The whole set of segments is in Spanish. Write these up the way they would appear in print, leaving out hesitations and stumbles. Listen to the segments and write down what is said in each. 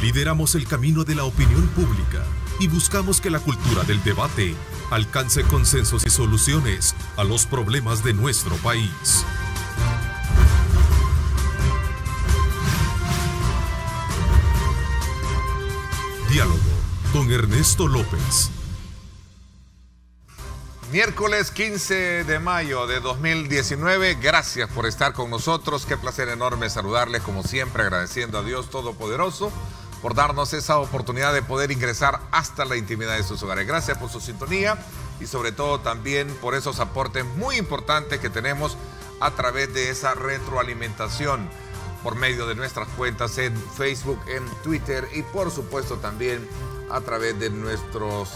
Lideramos el camino de la opinión pública y buscamos que la cultura del debate alcance consensos y soluciones a los problemas de nuestro país. Diálogo con Ernesto López. Miércoles 15 de mayo de 2019, gracias por estar con nosotros, qué placer enorme saludarles como siempre, agradeciendo a Dios Todopoderoso por darnos esa oportunidad de poder ingresar hasta la intimidad de sus hogares. Gracias por su sintonía y sobre todo también por esos aportes muy importantes que tenemos a través de esa retroalimentación por medio de nuestras cuentas en Facebook, en Twitter y por supuesto también a través de nuestros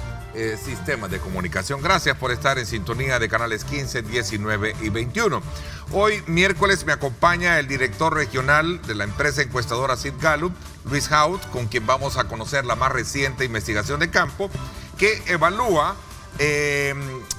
sistemas de comunicación. Gracias por estar en sintonía de canales 15, 19 y 21. Hoy, miércoles, me acompaña el director regional de la empresa encuestadora Sid Gallup, Luis Haut, con quien vamos a conocer la más reciente investigación de campo que evalúa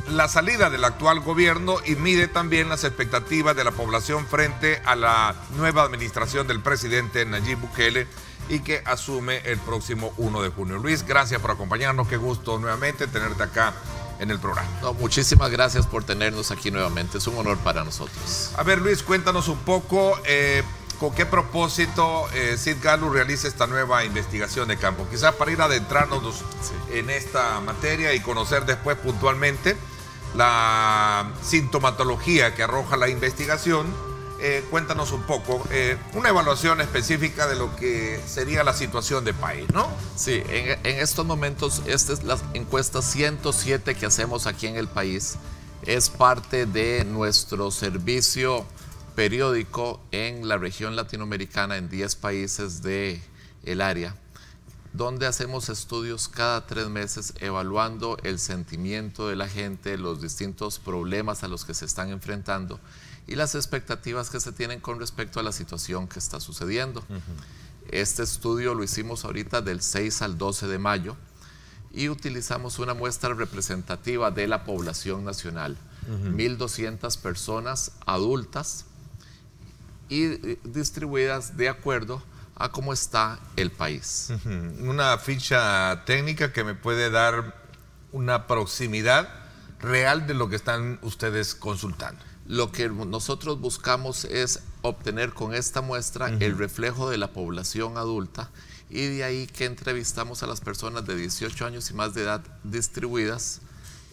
la salida del actual gobierno y mide también las expectativas de la población frente a la nueva administración del presidente Nayib Bukele y que asume el próximo 1 de junio. Luis, gracias por acompañarnos, qué gusto nuevamente tenerte acá en el programa. No, muchísimas gracias por tenernos aquí nuevamente, es un honor para nosotros. A ver, Luis, cuéntanos un poco con qué propósito Sid Gallup realiza esta nueva investigación de campo. Quizás para ir adentrándonos en esta materia y conocer después puntualmente la sintomatología que arroja la investigación. Cuéntanos un poco, una evaluación específica de lo que sería la situación de país, ¿no? Sí, en estos momentos, esta es la encuesta 107 que hacemos aquí en el país. Es parte de nuestro servicio periódico en la región latinoamericana, en 10 países del área, donde hacemos estudios cada 3 meses evaluando el sentimiento de la gente, los distintos problemas a los que se están enfrentando y las expectativas que se tienen con respecto a la situación que está sucediendo. Este estudio lo hicimos ahorita del 6 al 12 de mayo y utilizamos una muestra representativa de la población nacional, 1.200 personas adultas y distribuidas de acuerdo a cómo está el país. Una ficha técnica que me puede dar una proximidad real de lo que están ustedes consultando. Lo que nosotros buscamos es obtener con esta muestra el reflejo de la población adulta y de ahí que entrevistamos a las personas de 18 años y más de edad distribuidas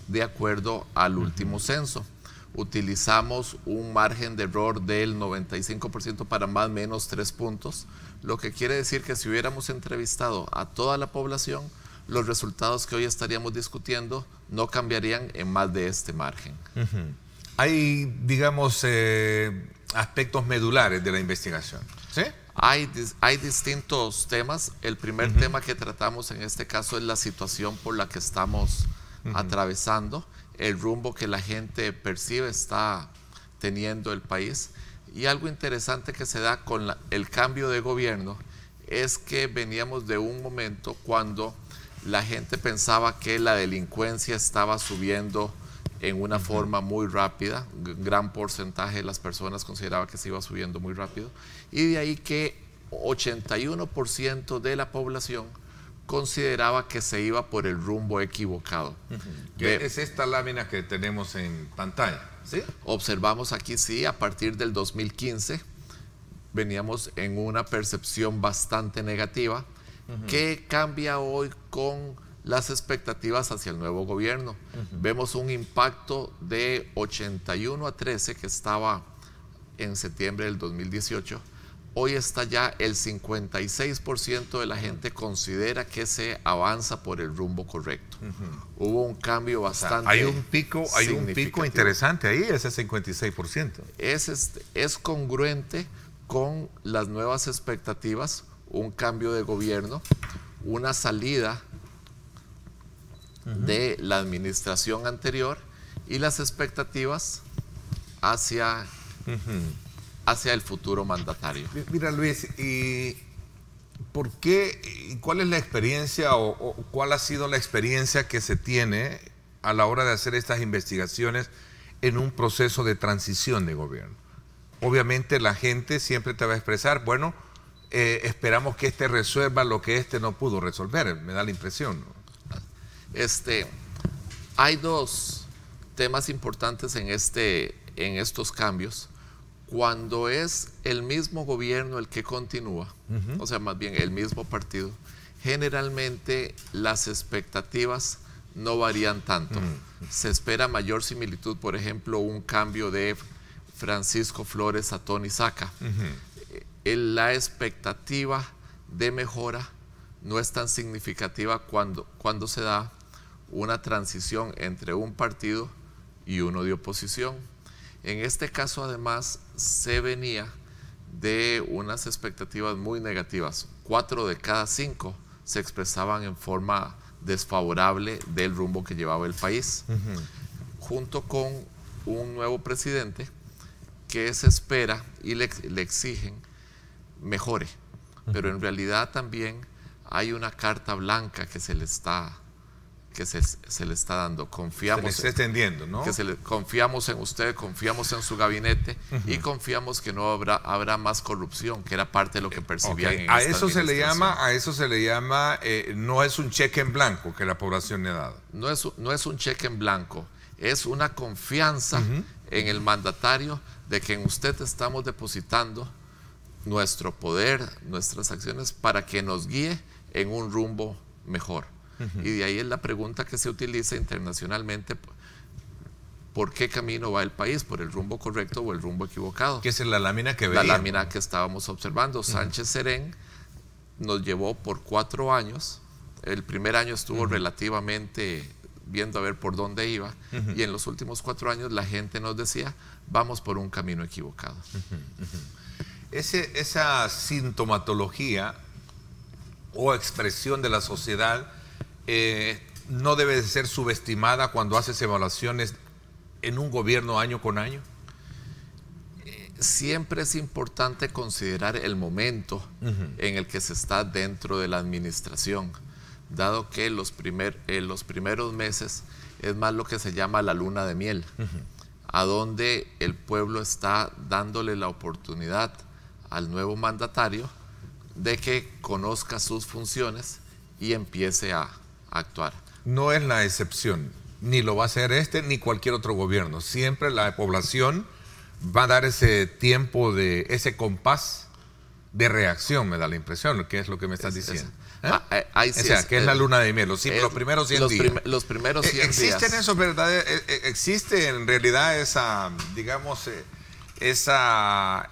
de acuerdo al último censo. Utilizamos un margen de error del 95% para más o menos 3 puntos, lo que quiere decir que si hubiéramos entrevistado a toda la población, los resultados que hoy estaríamos discutiendo no cambiarían en más de este margen. Hay, digamos, aspectos medulares de la investigación, ¿sí? Hay distintos temas. El primer tema que tratamos en este caso es la situación por la que estamos atravesando, el rumbo que la gente percibe está teniendo el país. Y algo interesante que se da con el cambio de gobierno es que veníamos de un momento cuando la gente pensaba que la delincuencia estaba subiendo en una forma muy rápida, gran porcentaje de las personas consideraba que se iba subiendo muy rápido, y de ahí que 81% de la población consideraba que se iba por el rumbo equivocado. ¿Qué es esta lámina que tenemos en pantalla? ¿Sí? Observamos aquí, sí, a partir del 2015 veníamos en una percepción bastante negativa que cambia hoy con las expectativas hacia el nuevo gobierno. Vemos un impacto de 81 a 13 que estaba en septiembre del 2018. Hoy está ya el 56% de la gente considera que se avanza por el rumbo correcto. Hubo un cambio bastante hay un pico interesante ahí, ese 56%. Es congruente con las nuevas expectativas, un cambio de gobierno, una salida de la administración anterior y las expectativas hacia el futuro mandatario. Mira, Luis, ¿y por qué, y cuál es la experiencia o cuál ha sido la experiencia que se tiene a la hora de hacer estas investigaciones en un proceso de transición de gobierno? Obviamente la gente siempre te va a expresar, bueno, esperamos que este resuelva lo que este no pudo resolver, me da la impresión. Hay dos temas importantes en estos cambios. Cuando es el mismo gobierno el que continúa, o sea, más bien el mismo partido, generalmente las expectativas no varían tanto. Se espera mayor similitud, por ejemplo, un cambio de Francisco Flores a Tony Saca. La expectativa de mejora no es tan significativa cuando se da una transición entre un partido y uno de oposición. En este caso, además, se venía de unas expectativas muy negativas. 4 de cada 5 se expresaban en forma desfavorable del rumbo que llevaba el país, junto con un nuevo presidente que se espera y le exigen mejore, pero en realidad también hay una carta blanca que se le está dando. Confiamos, se le está extendiendo, ¿no? Confiamos en usted, confiamos en su gabinete y confiamos que no habrá más corrupción, que era parte de lo que percibían en a esta eso se le llama, no es un cheque en blanco que la población le ha dado. No es un cheque en blanco, es una confianza en el mandatario de que en usted estamos depositando nuestro poder, nuestras acciones, para que nos guíe en un rumbo mejor. Y de ahí es la pregunta que se utiliza internacionalmente: ¿por qué camino va el país? ¿Por el rumbo correcto o el rumbo equivocado? Que es la lámina que veíamos. La lámina que estábamos observando. Sánchez Serén nos llevó por 4 años. El primer año estuvo relativamente viendo a ver por dónde iba, y en los últimos 4 años la gente nos decía: vamos por un camino equivocado. Esa sintomatología o expresión de la sociedad no debe de ser subestimada cuando haces evaluaciones en un gobierno año con año. Siempre es importante considerar el momento en el que se está dentro de la administración, dado que los primeros meses es más lo que se llama la luna de miel, a donde el pueblo está dándole la oportunidad al nuevo mandatario de que conozca sus funciones y empiece a actuar. No es la excepción, ni lo va a hacer este ni cualquier otro gobierno. Siempre la población va a dar ese tiempo, ese compás de reacción, me da la impresión, que es lo que me estás diciendo. Que es la luna de miel, los primeros 100 días. Los primeros 100 días. ¿Existen esos verdad? ¿Existe en realidad esa, digamos, esa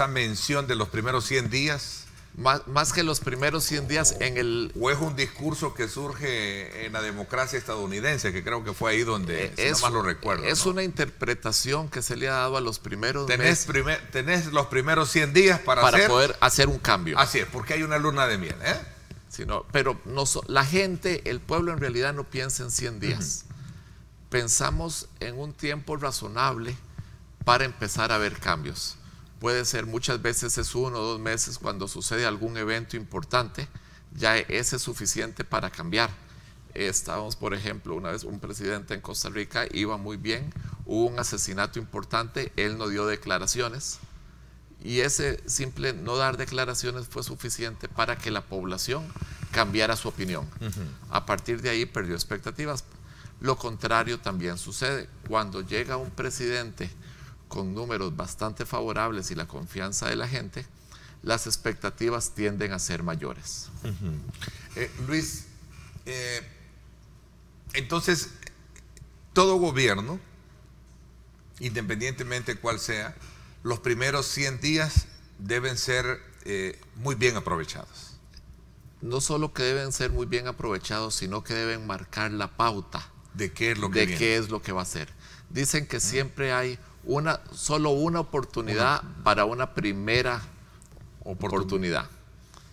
mención de los primeros 100 días? Más que los primeros 100 días en el... ¿O es un discurso que surge en la democracia estadounidense, que creo que fue ahí donde, si no mal lo recuerdo? Es una interpretación que se le ha dado a los primeros meses. Tenés los primeros 100 días para poder hacer un cambio. Así es, porque hay una luna de miel, ¿eh? Pero la gente, el pueblo en realidad no piensa en 100 días. Pensamos en un tiempo razonable para empezar a ver cambios. Puede ser, muchas veces es 1 o 2 meses cuando sucede algún evento importante, ya ese es suficiente para cambiar. Estábamos, por ejemplo, una vez un presidente en Costa Rica, iba muy bien, hubo un asesinato importante, él no dio declaraciones, y ese simple no dar declaraciones fue suficiente para que la población cambiara su opinión. A partir de ahí perdió expectativas. Lo contrario también sucede cuando llega un presidente con números bastante favorables y la confianza de la gente, las expectativas tienden a ser mayores. Luis, entonces, todo gobierno, independientemente cuál sea, los primeros 100 días deben ser muy bien aprovechados. No solo que deben ser muy bien aprovechados, sino que deben marcar la pauta de qué es lo que viene. Qué es lo que va a ser. Dicen que siempre hay solo una oportunidad para una primera oportunidad.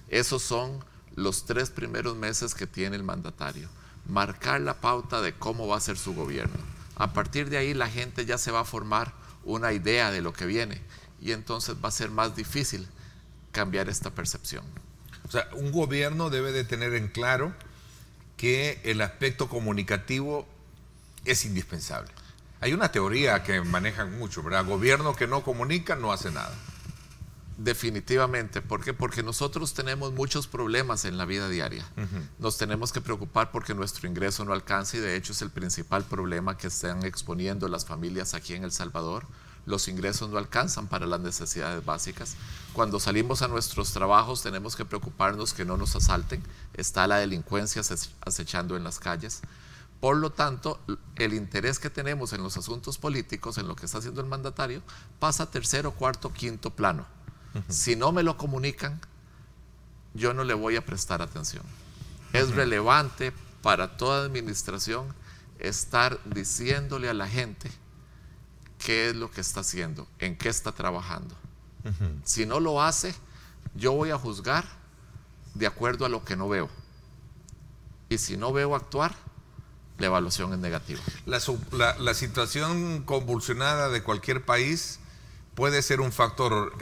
Esos son los 3 primeros meses que tiene el mandatario. Marcar la pauta de cómo va a ser su gobierno. A partir de ahí la gente ya se va a formar una idea de lo que viene y entonces va a ser más difícil cambiar esta percepción. O sea, un gobierno debe de tener en claro que el aspecto comunicativo es indispensable. Hay una teoría que manejan mucho, ¿verdad? Gobierno que no comunica no hace nada. Definitivamente. ¿Por qué? Porque nosotros tenemos muchos problemas en la vida diaria. Nos tenemos que preocupar porque nuestro ingreso no alcanza, y de hecho es el principal problema que están exponiendo las familias aquí en El Salvador. Los ingresos no alcanzan para las necesidades básicas. Cuando salimos a nuestros trabajos tenemos que preocuparnos que no nos asalten. Está la delincuencia acechando en las calles. Por lo tanto, el interés que tenemos en los asuntos políticos, en lo que está haciendo el mandatario, pasa a tercero, cuarto, quinto plano. Si no me lo comunican, yo no le voy a prestar atención. Es relevante para toda administración estar diciéndole a la gente qué es lo que está haciendo, en qué está trabajando. Si no lo hace, yo voy a juzgar de acuerdo a lo que no veo. Y si no veo actuar, la evaluación es negativa. La situación convulsionada de cualquier país puede ser un factor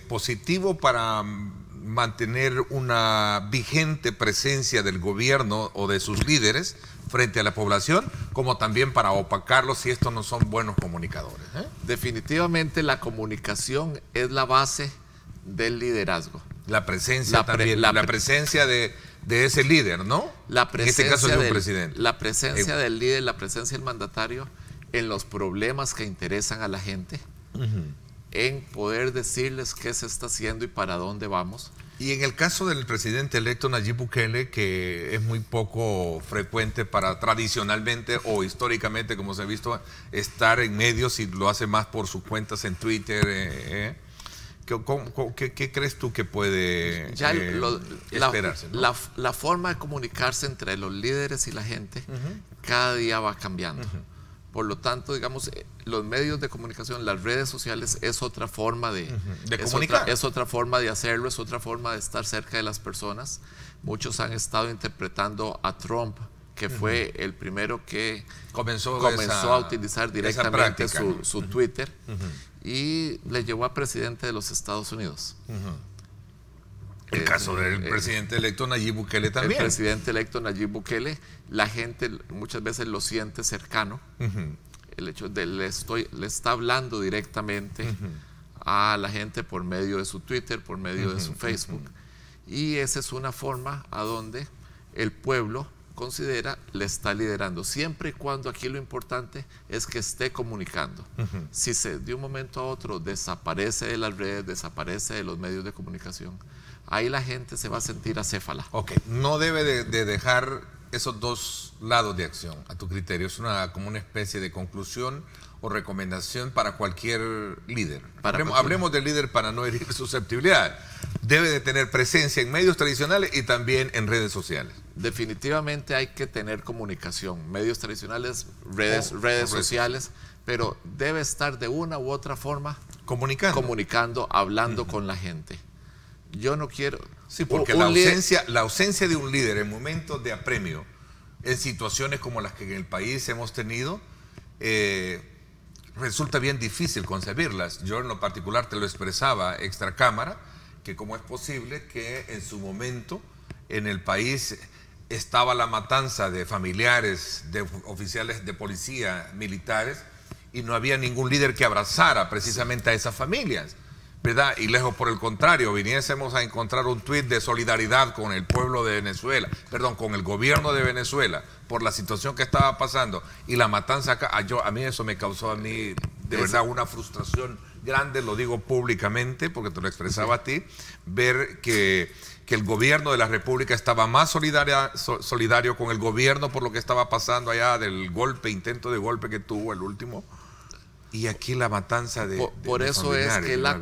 positivo para mantener una vigente presencia del gobierno o de sus líderes frente a la población, como también para opacarlos si estos no son buenos comunicadores. Definitivamente la comunicación es la base del liderazgo. La presencia también, la presencia de ese líder, ¿no? La presencia, en este caso de un presidente. La presencia del líder, la presencia del mandatario en los problemas que interesan a la gente, en poder decirles qué se está haciendo y para dónde vamos. Y en el caso del presidente electo Nayib Bukele, que es muy poco frecuente para tradicionalmente o históricamente, como se ha visto, estar en medios, y lo hace más por sus cuentas en Twitter, ¿qué crees tú que puede esperarse, ¿no? La forma de comunicarse entre los líderes y la gente cada día va cambiando. Por lo tanto, digamos, los medios de comunicación, las redes sociales, es otra forma de comunicar. Es otra forma de hacerlo, es otra forma de estar cerca de las personas. Muchos han estado interpretando a Trump, que fue el primero que comenzó a utilizar directamente su Twitter, y le llevó a presidente de los Estados Unidos. El caso del presidente electo Nayib Bukele también. El presidente electo Nayib Bukele, la gente muchas veces lo siente cercano. El hecho de le está hablando directamente a la gente por medio de su Twitter, por medio de su Facebook. Y esa es una forma a donde el pueblo considera le está liderando, siempre y cuando aquí lo importante es que esté comunicando. Si de un momento a otro desaparece de las redes, desaparece de los medios de comunicación, ahí la gente se va a sentir acéfala. No debe de dejar esos dos lados de acción, a tu criterio. Es como una especie de conclusión o recomendación para cualquier líder. Hablemos del líder para no herir susceptibilidad. Debe de tener presencia en medios tradicionales y también en redes sociales. Definitivamente hay que tener comunicación, medios tradicionales, redes sociales, pero debe estar de una u otra forma comunicando, hablando con la gente. Yo no quiero... Sí, porque la ausencia de un líder en momentos de apremio, en situaciones como las que en el país hemos tenido, resulta bien difícil concebirlas. Yo en lo particular te lo expresaba extra cámara, que cómo es posible que en su momento en el país estaba la matanza de familiares, de oficiales de policía, militares, y no había ningún líder que abrazara precisamente a esas familias, ¿verdad? Y lejos por el contrario, viniésemos a encontrar un tuit de solidaridad con el pueblo de Venezuela, con el gobierno de Venezuela, por la situación que estaba pasando, y la matanza acá, a mí eso me causó de verdad una frustración grande, lo digo públicamente, porque te lo expresaba a ti, ver que el gobierno de la República estaba más solidario con el gobierno por lo que estaba pasando allá del intento de golpe que tuvo el último. Y aquí la matanza por eso es que la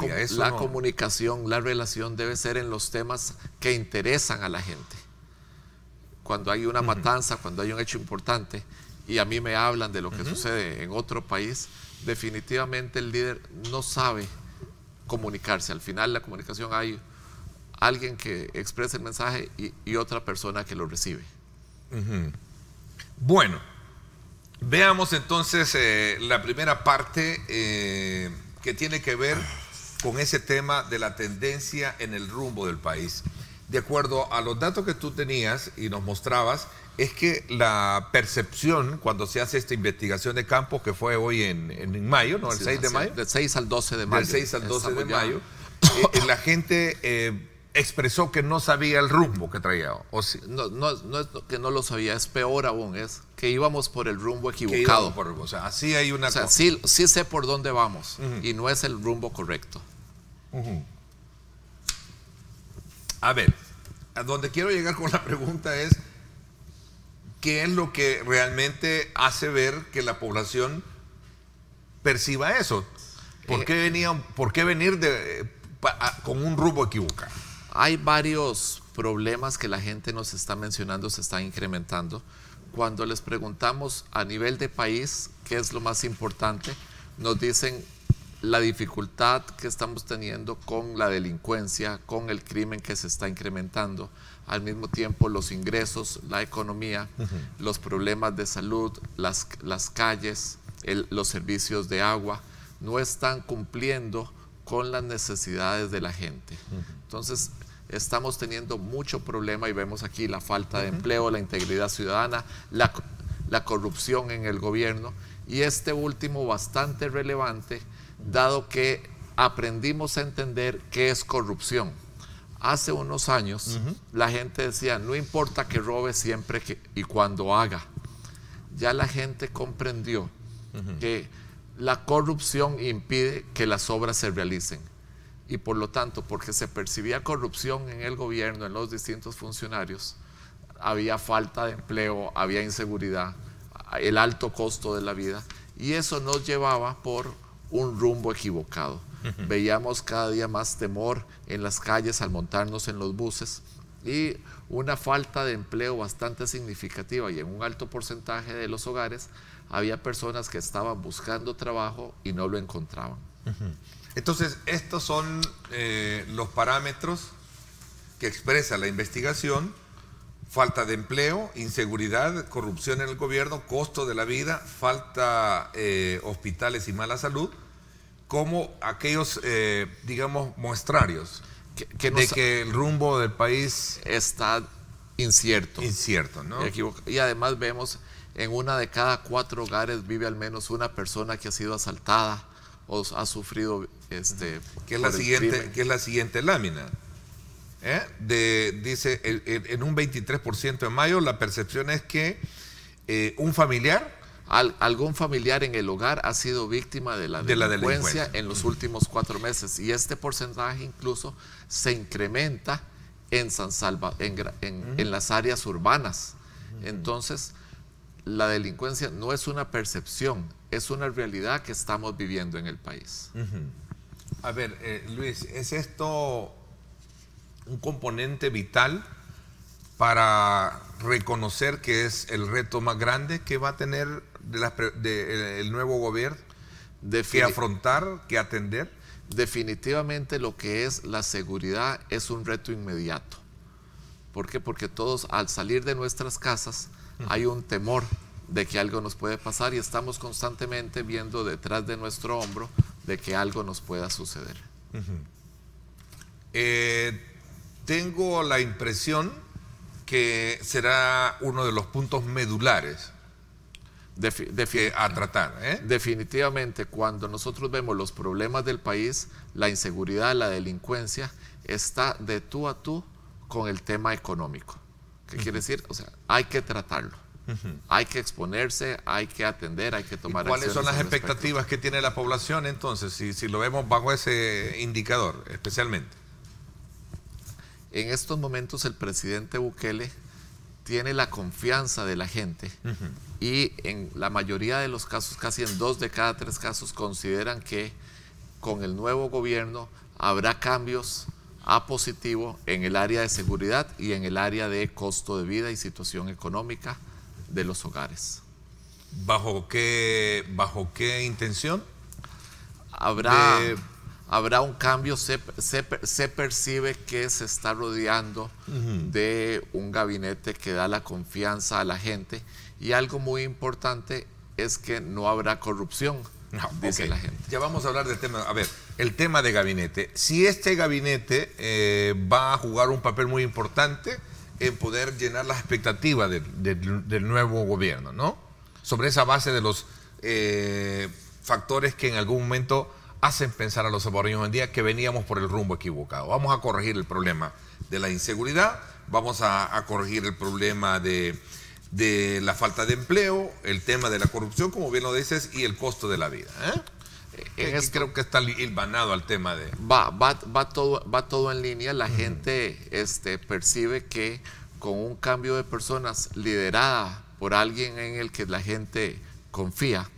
comunicación, la relación debe ser en los temas que interesan a la gente. Cuando hay una matanza, cuando hay un hecho importante, y a mí me hablan de lo que sucede en otro país, definitivamente el líder no sabe comunicarse. Al final la comunicación hay alguien que expresa el mensaje y otra persona que lo recibe. Bueno, veamos entonces la primera parte que tiene que ver con ese tema de la tendencia en el rumbo del país. De acuerdo a los datos que tú tenías y nos mostrabas, es que la percepción cuando se hace esta investigación de campo, que fue hoy en mayo, ¿no? El 6 de mayo. Del 6 al 12 de mayo. Del 6 al 12 de mayo. la gente expresó que no sabía el rumbo que traía. ¿O sí? No es que no lo sabía, es peor aún, es que íbamos por el rumbo equivocado. O sea, así hay una cosa. Sí sé por dónde vamos y no es el rumbo correcto. A ver, a donde quiero llegar con la pregunta es, ¿qué es lo que realmente hace ver que la población perciba eso? ¿Por qué venir con un rumbo equivocado? Hay varios problemas que la gente nos está mencionando, se están incrementando. Cuando les preguntamos a nivel de país qué es lo más importante, nos dicen la dificultad que estamos teniendo con la delincuencia, con el crimen que se está incrementando. Al mismo tiempo, los ingresos, la economía, los problemas de salud, las calles, los servicios de agua, no están cumpliendo con las necesidades de la gente. Entonces, estamos teniendo mucho problema y vemos aquí la falta de empleo, la integridad ciudadana, la corrupción en el gobierno, y este último bastante relevante, dado que aprendimos a entender qué es corrupción. Hace unos años la gente decía, no importa que robe siempre y cuando haga. Ya la gente comprendió que la corrupción impide que las obras se realicen. Y por lo tanto, porque se percibía corrupción en el gobierno, en los distintos funcionarios, había falta de empleo, había inseguridad, el alto costo de la vida, y eso nos llevaba por un rumbo equivocado. Veíamos cada día más temor en las calles al montarnos en los buses y una falta de empleo bastante significativa, y en un alto porcentaje de los hogares había personas que estaban buscando trabajo y no lo encontraban. Entonces, estos son los parámetros que expresa la investigación: falta de empleo, inseguridad, corrupción en el gobierno, costo de la vida, falta hospitales y mala salud, como aquellos, digamos, muestrarios de que el rumbo del país está incierto. Incierto, ¿no? Y además vemos, en 1 de cada 4 hogares vive al menos una persona que ha sido asaltada o ha sufrido que es la siguiente lámina. Dice, en un 23% en mayo, la percepción es que un familiar, algún familiar en el hogar ha sido víctima de la delincuencia en los últimos 4 meses, y este porcentaje incluso se incrementa en San Salvador, en las áreas urbanas. Entonces, la delincuencia no es una percepción, es una realidad que estamos viviendo en el país. A ver, Luis, ¿es esto un componente vital para reconocer que es el reto más grande que va a tener el nuevo gobierno que afrontar, que atender? Definitivamente lo que es la seguridad es un reto inmediato. ¿Por qué? Porque todos, al salir de nuestras casas, hay un temor de que algo nos puede pasar, y estamos constantemente viendo detrás de nuestro hombro de que algo nos pueda suceder. Tengo la impresión que será uno de los puntos medulares a tratar. Definitivamente, cuando nosotros vemos los problemas del país, la inseguridad, la delincuencia, está de tú a tú con el tema económico. ¿Qué quiere decir? O sea, hay que tratarlo. Hay que exponerse, hay que atender, hay que tomar acciones. ¿Cuáles son las expectativas que tiene la población entonces, si lo vemos bajo ese indicador especialmente? En estos momentos el presidente Bukele tiene la confianza de la gente, y en la mayoría de los casos, casi en 2 de cada 3 casos, consideran que con el nuevo gobierno habrá cambios a positivo en el área de seguridad y en el área de costo de vida y situación económica de los hogares. ¿Bajo qué intención? Habrá un cambio, se percibe que se está rodeando de un gabinete que da la confianza a la gente, y algo muy importante es que no habrá corrupción, dice la gente. Ya vamos a hablar del tema. A ver, el tema de gabinete. Si este gabinete va a jugar un papel muy importante en poder llenar las expectativas del nuevo gobierno, ¿no? Sobre esa base de los factores que en algún momento hacen pensar a los salvadoreños hoy en día que veníamos por el rumbo equivocado. Vamos a corregir el problema de la inseguridad, vamos a corregir el problema de la falta de empleo, el tema de la corrupción, como bien lo dices, y el costo de la vida. Creo que está hilvanado al tema de... Va todo en línea. La gente percibe que con un cambio de personas liderada por alguien en el que la gente confía,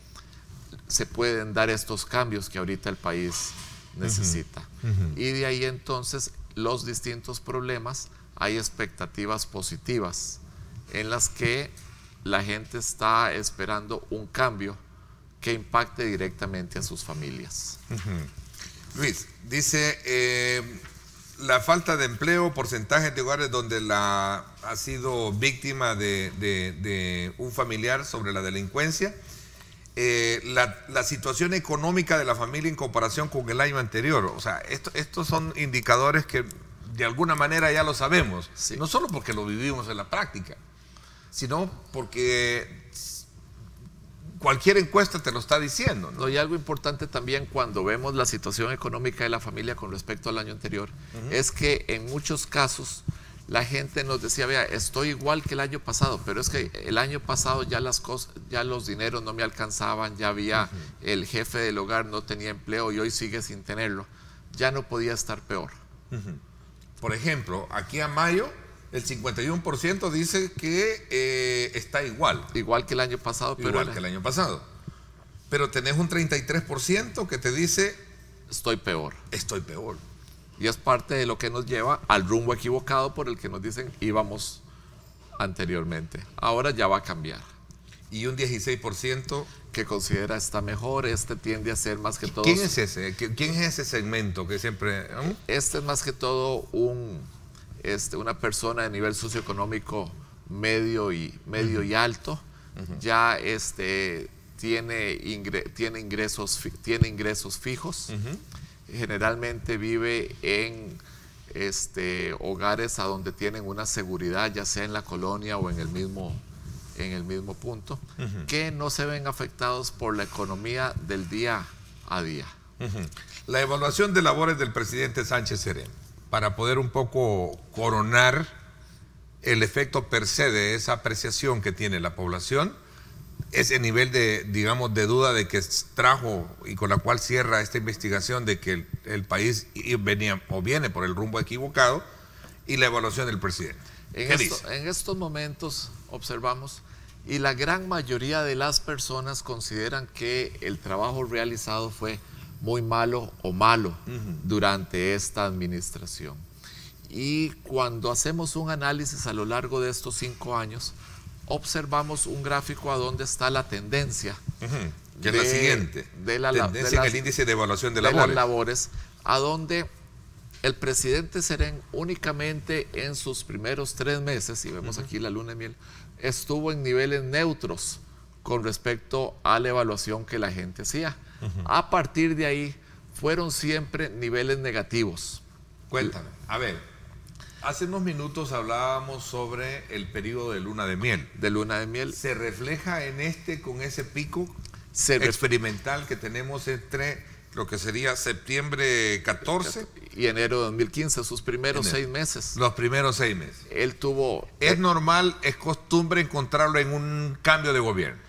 se pueden dar estos cambios que ahorita el país necesita. Y de ahí entonces los distintos problemas, hay expectativas positivas en las que la gente está esperando un cambio que impacte directamente a sus familias. Luis, dice, la falta de empleo, porcentajes de hogares donde ha sido víctima de un familiar sobre la delincuencia, la situación económica de la familia en comparación con el año anterior. O sea, estos son indicadores que de alguna manera ya lo sabemos, sí. No solo porque lo vivimos en la práctica, sino porque cualquier encuesta te lo está diciendo, ¿no? Y algo importante también cuando vemos la situación económica de la familia con respecto al año anterior, es que en muchos casos la gente nos decía, vea, estoy igual que el año pasado, pero es que el año pasado ya los dineros no me alcanzaban, ya había el jefe del hogar no tenía empleo y hoy sigue sin tenerlo, ya no podía estar peor. Por ejemplo, aquí a mayo, el 51% dice que está igual. Igual que el año pasado. Igual que el año pasado. Pero tenés un 33% que te dice... Estoy peor. Estoy peor. Y es parte de lo que nos lleva al rumbo equivocado por el que nos dicen íbamos anteriormente. Ahora ya va a cambiar. Y un 16% que considera está mejor. Tiende a ser más que todo... ¿Quién es ese? ¿Quién es ese segmento que siempre...? Es más que todo una persona de nivel socioeconómico medio y alto. Ya tiene ingresos fijos. Generalmente vive en hogares a donde tienen una seguridad, ya sea en la colonia o en el mismo punto, que no se ven afectados por la economía del día a día. La evaluación de labores del presidente Sánchez Serén, para poder un poco coronar el efecto per se de esa apreciación que tiene la población, ese nivel de, digamos, de duda de que trajo y con la cual cierra esta investigación de que el país viene por el rumbo equivocado, y la evaluación del presidente. En estos momentos observamos, y la gran mayoría de las personas consideran que el trabajo realizado fue muy malo o malo durante esta administración. Y cuando hacemos un análisis a lo largo de estos 5 años, observamos un gráfico a donde está la tendencia. Que es la siguiente. Tendencia en el índice de evaluación de labores. Las labores, a donde el presidente Serén únicamente en sus primeros 3 meses, y vemos aquí la luna de miel, estuvo en niveles neutros con respecto a la evaluación que la gente hacía. A partir de ahí fueron siempre niveles negativos. Cuéntame, a ver, hace unos minutos hablábamos sobre el periodo de luna de miel. De luna de miel. ¿Se refleja en con ese pico experimental que tenemos entre lo que sería septiembre 14 y enero de 2015, sus primeros 6 meses? Los primeros 6 meses. Él tuvo... Es normal, es costumbre encontrarlo en un cambio de gobierno.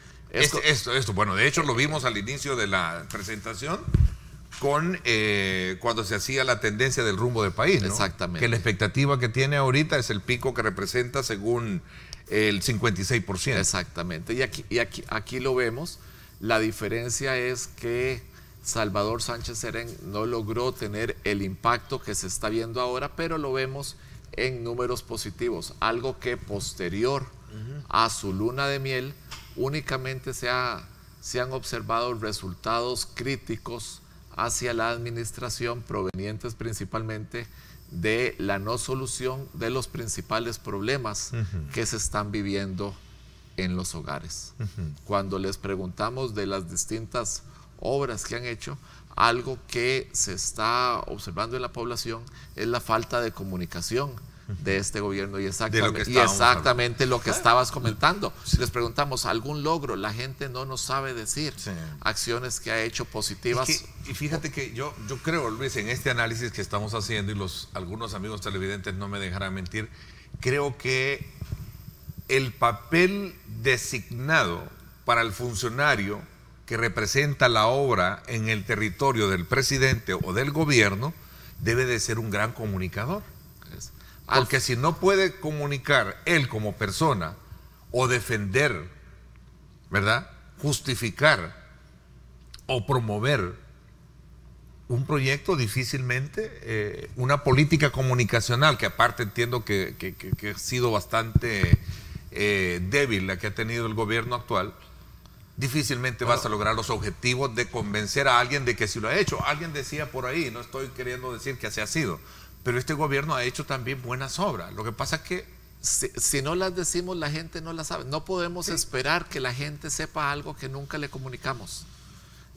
Bueno, de hecho lo vimos al inicio de la presentación cuando se hacía la tendencia del rumbo del país, ¿no? Exactamente. Que la expectativa que tiene ahorita es el pico que representa según el 56%. Exactamente. Y aquí lo vemos. La diferencia es que Salvador Sánchez Serén no logró tener el impacto que se está viendo ahora, pero lo vemos en números positivos, algo que posterior a su luna de miel únicamente se han observado resultados críticos hacia la administración provenientes principalmente de la no solución de los principales problemas que se están viviendo en los hogares. Cuando les preguntamos de las distintas obras que han hecho, algo que se está observando en la población es la falta de comunicación de este gobierno y exactamente lo que estabas comentando. Si les preguntamos algún logro, la gente no nos sabe decir acciones que ha hecho positivas. Y fíjate que yo creo, Luis, en este análisis que estamos haciendo, y algunos amigos televidentes no me dejarán mentir, creo que el papel designado para el funcionario que representa la obra en el territorio del presidente o del gobierno debe de ser un gran comunicador. Porque si no puede comunicar él como persona o defender, ¿verdad?, justificar o promover un proyecto, difícilmente una política comunicacional, que aparte entiendo que ha sido bastante débil la que ha tenido el gobierno actual, difícilmente vas a lograr los objetivos de convencer a alguien de que si lo ha hecho. Alguien decía por ahí, no estoy queriendo decir que así ha sido, pero este gobierno ha hecho también buenas obras. Lo que pasa es que si no las decimos, la gente no las sabe. No podemos esperar que la gente sepa algo que nunca le comunicamos.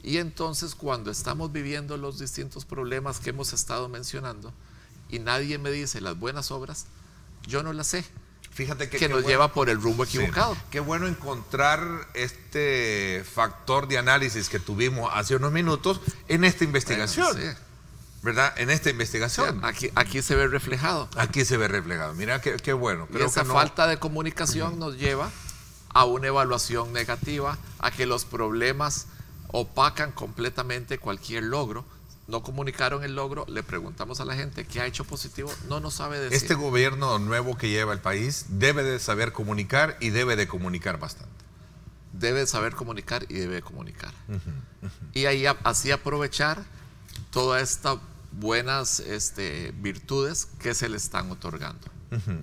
Y entonces, cuando estamos viviendo los distintos problemas que hemos estado mencionando y nadie me dice las buenas obras, yo no las sé. Fíjate que nos lleva por el rumbo equivocado. Qué bueno encontrar este factor de análisis que tuvimos hace unos minutos en esta investigación. ¿Verdad? En esta investigación. Aquí se ve reflejado. Aquí se ve reflejado. Mira qué bueno. Y esa falta de comunicación nos lleva a una evaluación negativa, a que los problemas opacan completamente cualquier logro. No comunicaron el logro, le preguntamos a la gente qué ha hecho positivo, no nos sabe decir. Este gobierno nuevo que lleva el país debe de saber comunicar y debe de comunicar bastante. Debe de saber comunicar y debe de comunicar. Y ahí así aprovechar todas estas buenas virtudes que se le están otorgando.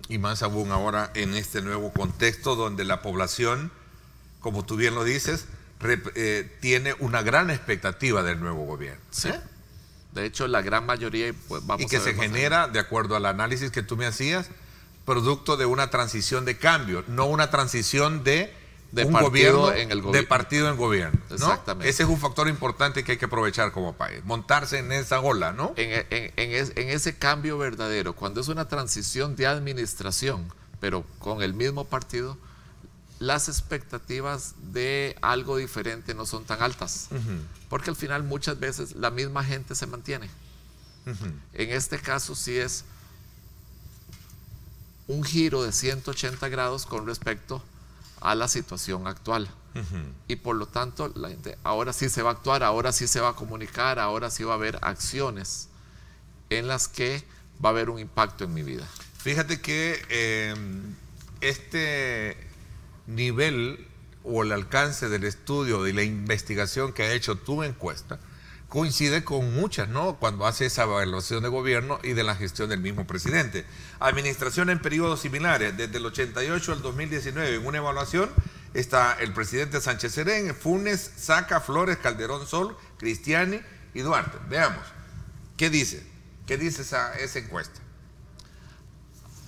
Y más aún ahora en este nuevo contexto donde la población, como tú bien lo dices, tiene una gran expectativa del nuevo gobierno. Sí. De hecho, la gran mayoría, pues vamos a ver. Y que se genera, de acuerdo al análisis que tú me hacías, producto de una transición de cambio, no una transición de un gobierno de partido en gobierno, ¿no? Exactamente. Ese es un factor importante que hay que aprovechar como país, montarse en esa ola, ¿no? En ese cambio verdadero, cuando es una transición de administración, pero con el mismo partido, las expectativas de algo diferente no son tan altas, porque al final muchas veces la misma gente se mantiene. En este caso sí es un giro de 180 grados con respecto a la situación actual. Y por lo tanto la gente ahora sí se va a actuar, ahora sí se va a comunicar, ahora sí va a haber acciones en las que va a haber un impacto en mi vida. Fíjate que este nivel o el alcance del estudio y la investigación que ha hecho tu encuesta coincide con muchas, ¿no? Cuando hace esa evaluación de gobierno y de la gestión del mismo presidente. Administración en periodos similares, desde el 88 al 2019, en una evaluación está el presidente Sánchez Serén, Funes, Saca, Flores, Calderón Sol, Cristiani y Duarte. Veamos, ¿qué dice? ¿Qué dice esa encuesta?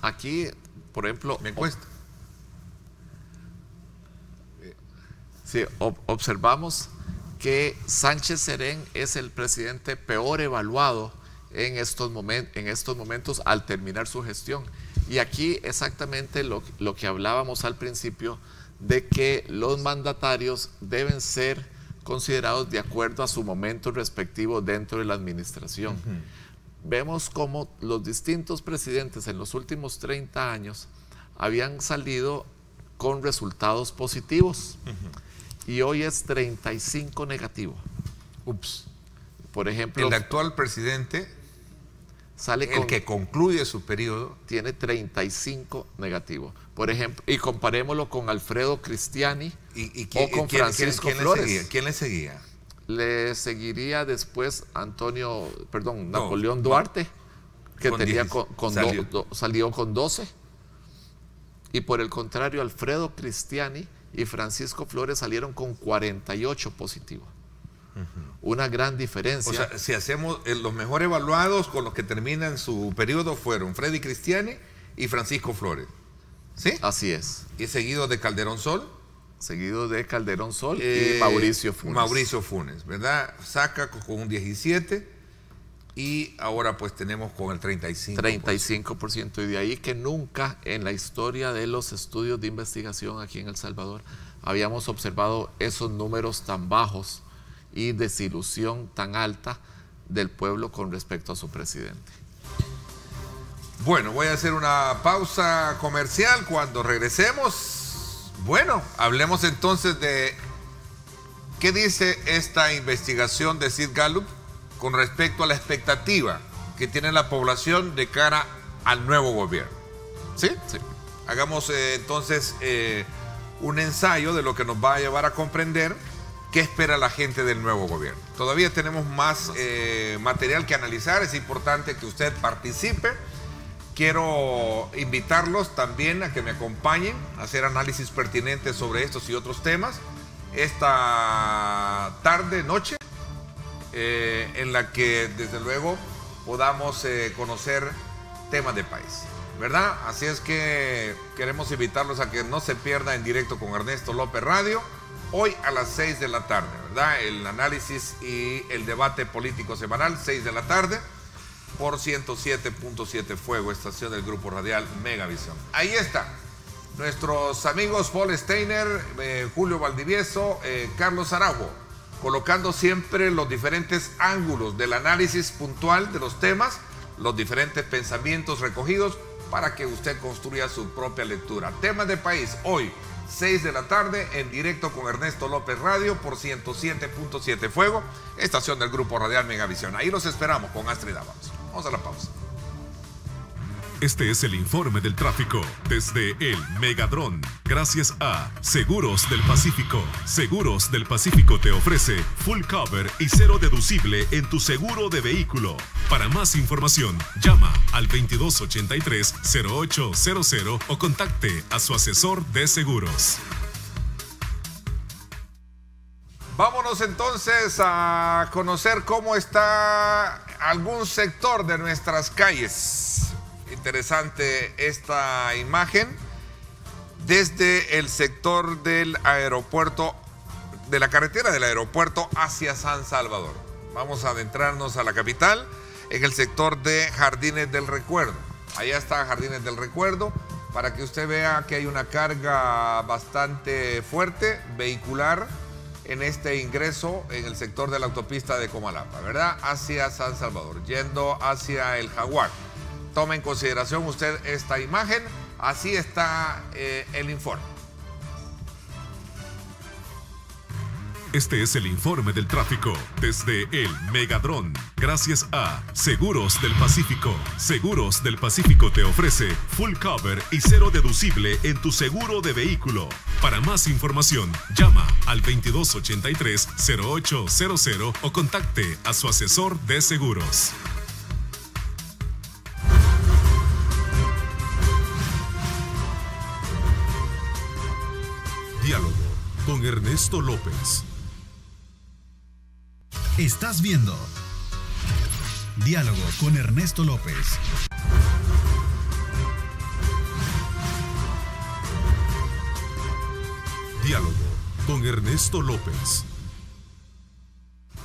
Aquí, por ejemplo, me encuesta. Sí, observamos que Sánchez Serén es el presidente peor evaluado en estos momentos al terminar su gestión. Y aquí exactamente lo que hablábamos al principio, de que los mandatarios deben ser considerados de acuerdo a su momento respectivo dentro de la administración. Vemos cómo los distintos presidentes en los últimos 30 años habían salido con resultados positivos. Y hoy es 35 negativo. Ups. Por ejemplo, el actual presidente, el que concluye su periodo, tiene 35 negativo. Por ejemplo, y comparémoslo con Alfredo Cristiani o con Francisco Flores. ¿Quién le seguía? Le seguiría después Napoleón Duarte, que salió con 12. Y por el contrario, Alfredo Cristiani y Francisco Flores salieron con 48 positivos. Una gran diferencia. O sea, si hacemos los mejor evaluados con los que terminan su periodo fueron Freddy Cristiani y Francisco Flores. ¿Sí? Así es. ¿Y seguido de Calderón Sol? Seguido de Calderón Sol y Mauricio Funes. Mauricio Funes, ¿verdad? Saca con un 17 y ahora pues tenemos con el 35%. 35%, y de ahí que nunca en la historia de los estudios de investigación aquí en El Salvador habíamos observado esos números tan bajos y desilusión tan alta del pueblo con respecto a su presidente. Bueno, voy a hacer una pausa comercial. Cuando regresemos, bueno, hablemos entonces de qué dice esta investigación de Sid Gallup con respecto a la expectativa que tiene la población de cara al nuevo gobierno. ¿Sí? Sí. Hagamos entonces un ensayo de lo que nos va a llevar a comprender qué espera la gente del nuevo gobierno. Todavía tenemos más material que analizar. Es importante que usted participe. Quiero invitarlos también a que me acompañen a hacer análisis pertinentes sobre estos y otros temas esta tarde, noche, en la que desde luego podamos conocer temas de país, ¿verdad? Así es que queremos invitarlos a que no se pierda En Directo con Ernesto López Radio, hoy a las 6 de la tarde, ¿verdad? El análisis y el debate político semanal, 6 de la tarde, por 107.7 Fuego, estación del Grupo Radial Megavisión. Ahí está, nuestros amigos Paul Steiner, Julio Valdivieso, Carlos Araujo, colocando siempre los diferentes ángulos del análisis puntual de los temas, los diferentes pensamientos recogidos para que usted construya su propia lectura. Temas de país, hoy, 6 de la tarde, En Directo con Ernesto López Radio por 107.7 Fuego, estación del Grupo Radial Megavisión. Ahí los esperamos con Astrid Dávalos. Vamos a la pausa. Este es el informe del tráfico desde el Megadrón. Gracias a Seguros del Pacífico. Seguros del Pacífico te ofrece full cover y cero deducible en tu seguro de vehículo. Para más información, llama al 2283-0800 o contacte a su asesor de seguros. Vámonos entonces a conocer cómo está algún sector de nuestras calles. Interesante esta imagen desde el sector del aeropuerto, de la carretera del aeropuerto hacia San Salvador. Vamos a adentrarnos a la capital en el sector de Jardines del Recuerdo. Allá está Jardines del Recuerdo, para que usted vea que hay una carga bastante fuerte vehicular en este ingreso en el sector de la autopista de Comalapa, ¿verdad? Hacia San Salvador, yendo hacia el Jaguar. Tome en consideración usted esta imagen. Así está el informe. Este es el informe del tráfico desde el Megadrón. Gracias a Seguros del Pacífico. Seguros del Pacífico te ofrece full cover y cero deducible en tu seguro de vehículo. Para más información, llama al 2283-0800 o contacte a su asesor de seguros. Diálogo con Ernesto López. Estás viendo Diálogo con Ernesto López. Diálogo con Ernesto López.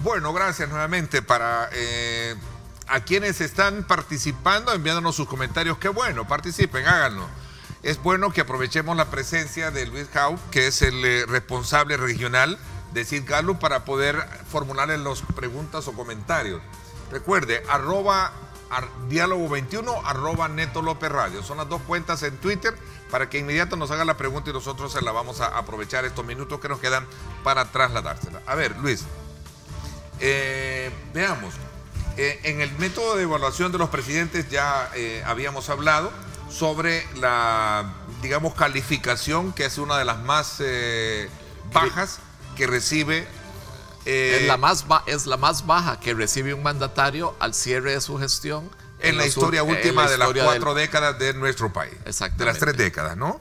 Bueno, gracias nuevamente para a quienes están participando, enviándonos sus comentarios. Qué bueno, participen, háganlo. Es bueno que aprovechemos la presencia de Luis Jau, que es el responsable regional de Sid Gallup, para poder formularle las preguntas o comentarios. Recuerde, diálogo 21, @Neto López Radio. Son las dos cuentas en Twitter para que inmediato nos haga la pregunta y nosotros se la vamos a aprovechar estos minutos que nos quedan para trasladársela. A ver, Luis, veamos. En el método de evaluación de los presidentes ya habíamos hablado sobre la, digamos, calificación, que es una de las más bajas que recibe. Es la más baja que recibe un mandatario al cierre de su gestión en la historia última de las 4 décadas de nuestro país. Exactamente. De las 3 décadas, ¿no?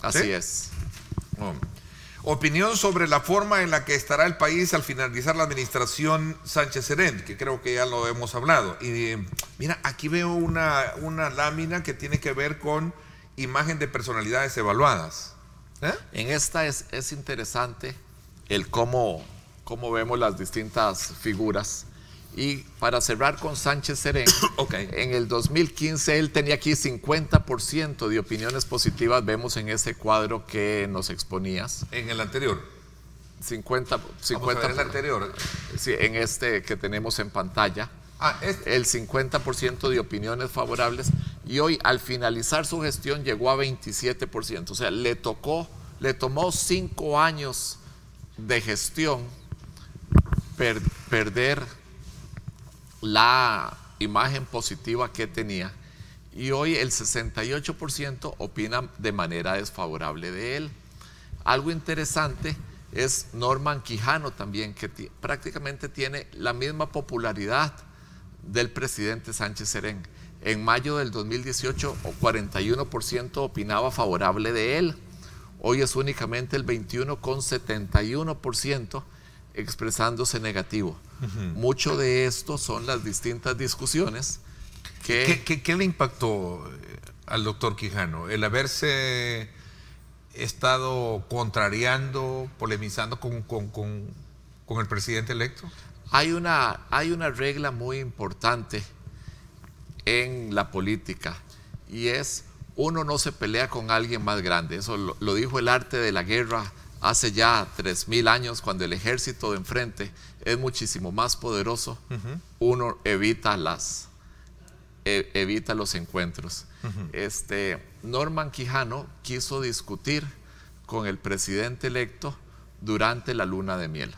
Así ¿Sí? es. Opinión sobre la forma en la que estará el país al finalizar la administración Sánchez Serén, que creo que ya lo hemos hablado. Y mira, aquí veo una lámina que tiene que ver con imagen de personalidades evaluadas. En esta es interesante el cómo vemos las distintas figuras Y para cerrar con Sánchez Serén, Okay. en el 2015 él tenía aquí 50% de opiniones positivas, vemos en ese cuadro que nos exponías. En el anterior. 50, Vamos a ver el anterior. sí, en este que tenemos en pantalla. El 50% de opiniones favorables, y hoy al finalizar su gestión llegó a 27%. O sea, le tomó 5 años de gestión perder la imagen positiva que tenía, y hoy el 68% opina de manera desfavorable de él. Algo interesante es Norman Quijano también, que prácticamente tiene la misma popularidad del presidente Sánchez Serén. En mayo del 2018, 41% opinaba favorable de él. Hoy es únicamente el 21,71% expresándose negativo. Mucho de esto son las distintas discusiones que... ¿Qué le impactó al doctor Quijano? El haberse estado contrariando, polemizando con el presidente electo. Hay una regla muy importante en la política, y es: uno no se pelea con alguien más grande. Eso lo dijo el arte de la guerra hace ya 3000 años, cuando el ejército de enfrente es muchísimo más poderoso. Uno evita los encuentros. Norman Quijano quiso discutir con el presidente electo durante la luna de miel.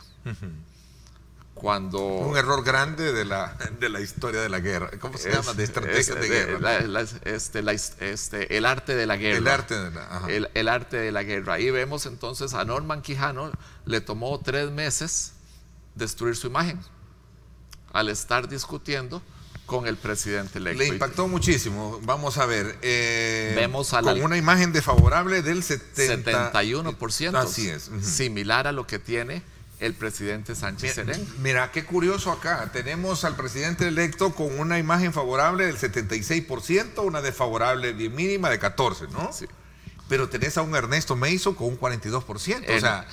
Un error grande de la historia de la guerra. ¿Cómo se llama? De estrategias de guerra. El arte de la guerra. El arte de la arte de la guerra. Ahí vemos entonces a Norman Quijano le tomó 3 meses destruir su imagen al estar discutiendo con el presidente electo. Le impactó muchísimo. Vamos a ver. Vemos con una imagen desfavorable del 71%. Así es. Similar a lo que tiene el presidente Sánchez Serén. Mira, qué curioso acá. Tenemos al presidente electo con una imagen favorable del 76%, una desfavorable bien mínima de 14%, ¿no? Sí. Pero tenés a un Ernesto Mason con un 42%. O sea,